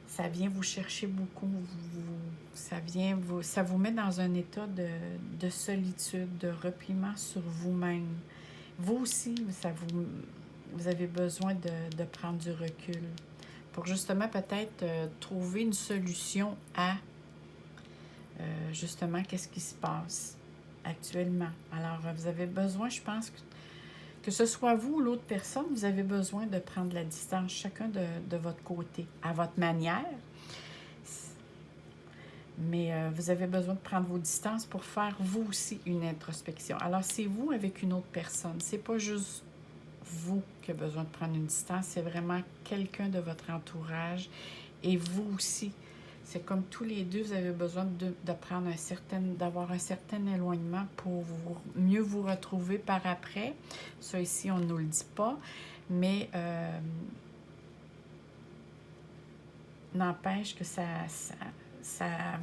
Ça vient vous chercher beaucoup, ça vous met dans un état de solitude, de repliement sur vous-même. Vous aussi, vous avez besoin de prendre du recul pour justement peut-être trouver une solution à justement qu'est-ce qui se passe actuellement. Alors, vous avez besoin, je pense, que ce soit vous ou l'autre personne, vous avez besoin de prendre la distance, chacun de votre côté, à votre manière. Mais vous avez besoin de prendre vos distances pour faire vous aussi une introspection. Alors, c'est vous avec une autre personne. C'est pas juste vous qui avez besoin de prendre une distance, c'est vraiment quelqu'un de votre entourage et vous aussi. C'est comme tous les deux, vous avez besoin de prendre d'avoir un certain éloignement pour mieux vous retrouver par après. Ça ici, on ne nous le dit pas, mais n'empêche que ça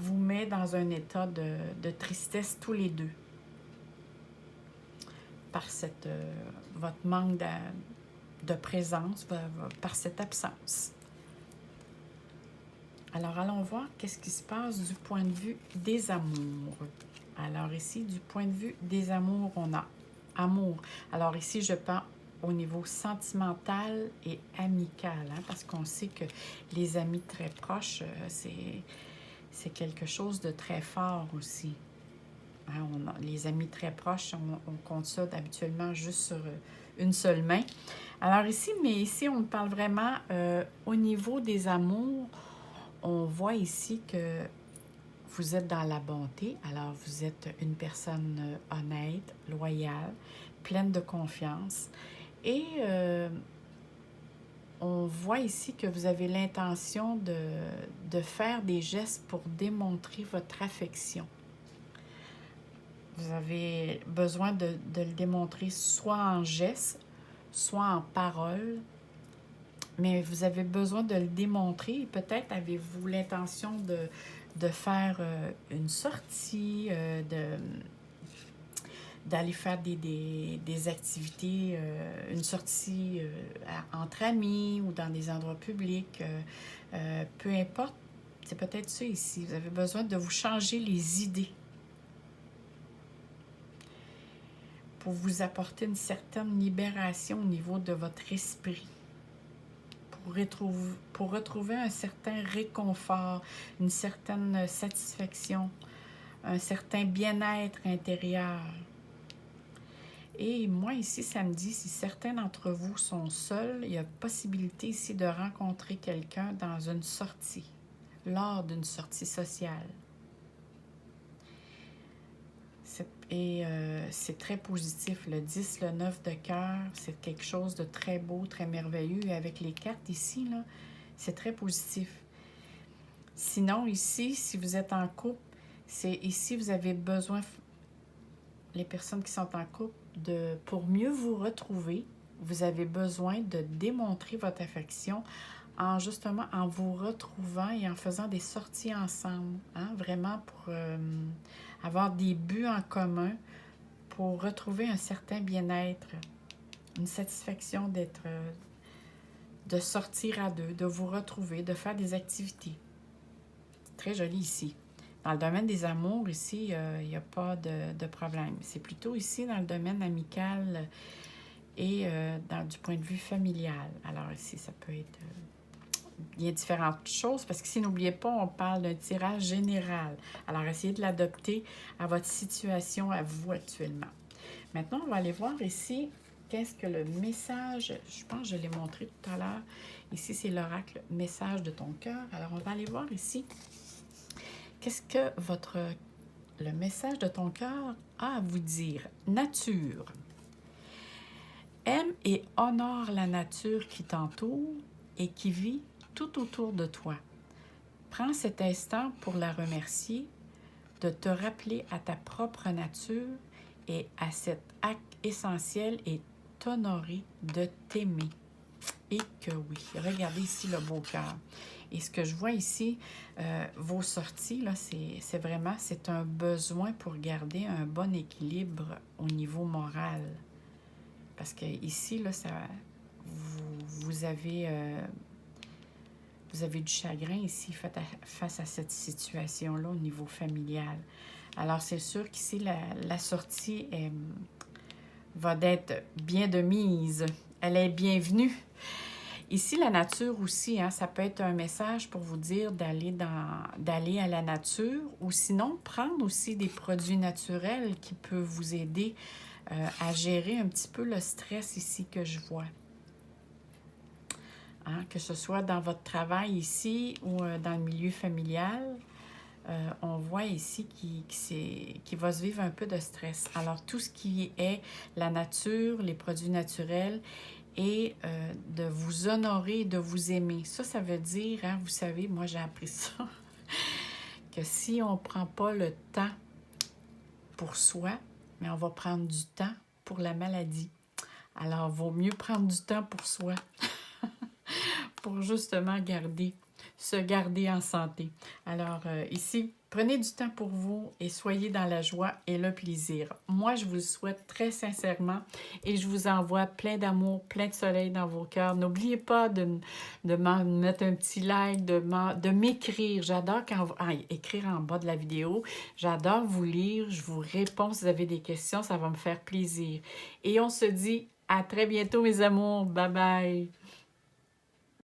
vous met dans un état de tristesse tous les deux par votre manque de présence, par cette absence. Alors, allons voir qu'est-ce qui se passe du point de vue des amours. Alors ici, du point de vue des amours, on a amour. Alors ici, je prends au niveau sentimental et amical, hein, parce qu'on sait que les amis très proches, c'est quelque chose de très fort aussi. Hein, les amis très proches, on compte ça habituellement juste sur une seule main. Alors ici, on parle vraiment au niveau des amours. On voit ici que vous êtes dans la bonté. Alors, vous êtes une personne honnête, loyale, pleine de confiance. Et on voit ici que vous avez l'intention de faire des gestes pour démontrer votre affection. Vous avez besoin de le démontrer soit en gestes, soit en paroles, mais vous avez besoin de le démontrer. Peut-être avez-vous l'intention de faire une sortie, d'aller faire des activités, une sortie entre amis ou dans des endroits publics, peu importe. C'est peut-être ça ici. Vous avez besoin de vous changer les idées pour vous apporter une certaine libération au niveau de votre esprit. Pour retrouver un certain réconfort, une certaine satisfaction, un certain bien-être intérieur. Et moi, ici, ça me dit, si certains d'entre vous sont seuls, il y a possibilité ici de rencontrer quelqu'un dans une sortie, lors d'une sortie sociale. Et c'est très positif. Le 10, le 9 de cœur, c'est quelque chose de très beau, très merveilleux. Et avec les cartes ici, là, c'est très positif. Sinon, ici, si vous êtes en couple, c'est ici, vous avez besoin, les personnes qui sont en couple, pour mieux vous retrouver, vous avez besoin de démontrer votre affection justement en vous retrouvant et en faisant des sorties ensemble, hein, vraiment pour avoir des buts en commun, pour retrouver un certain bien-être, une satisfaction d'être, de sortir à deux, de vous retrouver, de faire des activités. Très joli ici. Dans le domaine des amours, ici, il n'y a pas de problème. C'est plutôt ici dans le domaine amical et du point de vue familial. Alors ici, ça peut être bien différentes choses parce qu'ici, n'oubliez pas, on parle d'un tirage général. Alors, essayez de l'adopter à votre situation, à vous actuellement. Maintenant, on va aller voir ici, qu'est-ce que le message, je pense que je l'ai montré tout à l'heure. Ici, c'est l'oracle message de ton cœur. Alors, on va aller voir ici, qu'est-ce que le message de ton cœur a à vous dire. Nature. Aime et honore la nature qui t'entoure et qui vit tout autour de toi. Prends cet instant pour la remercier, de te rappeler à ta propre nature et à cet acte essentiel et t'honorer de t'aimer. Et que oui, regardez ici le beau cœur. Et ce que je vois ici, vos sorties, là, c'est vraiment, c'est un besoin pour garder un bon équilibre au niveau moral. Parce que ici, là, vous avez du chagrin ici face à cette situation-là au niveau familial. Alors, c'est sûr qu'ici, la sortie va être bien de mise. Elle est bienvenue. Ici, la nature aussi, hein, ça peut être un message pour vous dire d'aller à la nature ou sinon prendre aussi des produits naturels qui peuvent vous aider à gérer un petit peu le stress ici que je vois. Hein, que ce soit dans votre travail ici ou dans le milieu familial, on voit ici qu'il va se vivre un peu de stress. Alors, tout ce qui est la nature, les produits naturels et de vous honorer, de vous aimer. Ça veut dire, hein, vous savez, moi j'ai appris ça, que si on ne prend pas le temps pour soi, mais on va prendre du temps pour la maladie. Alors, il vaut mieux prendre du temps pour soi. Pour justement se garder en santé. Alors ici, prenez du temps pour vous et soyez dans la joie et le plaisir. Moi, je vous le souhaite très sincèrement et je vous envoie plein d'amour, plein de soleil dans vos cœurs. N'oubliez pas de m'en mettre un petit like, de m'écrire. J'adore écrire en bas de la vidéo. J'adore vous lire, je vous réponds si vous avez des questions, ça va me faire plaisir. Et on se dit à très bientôt, mes amours. Bye bye!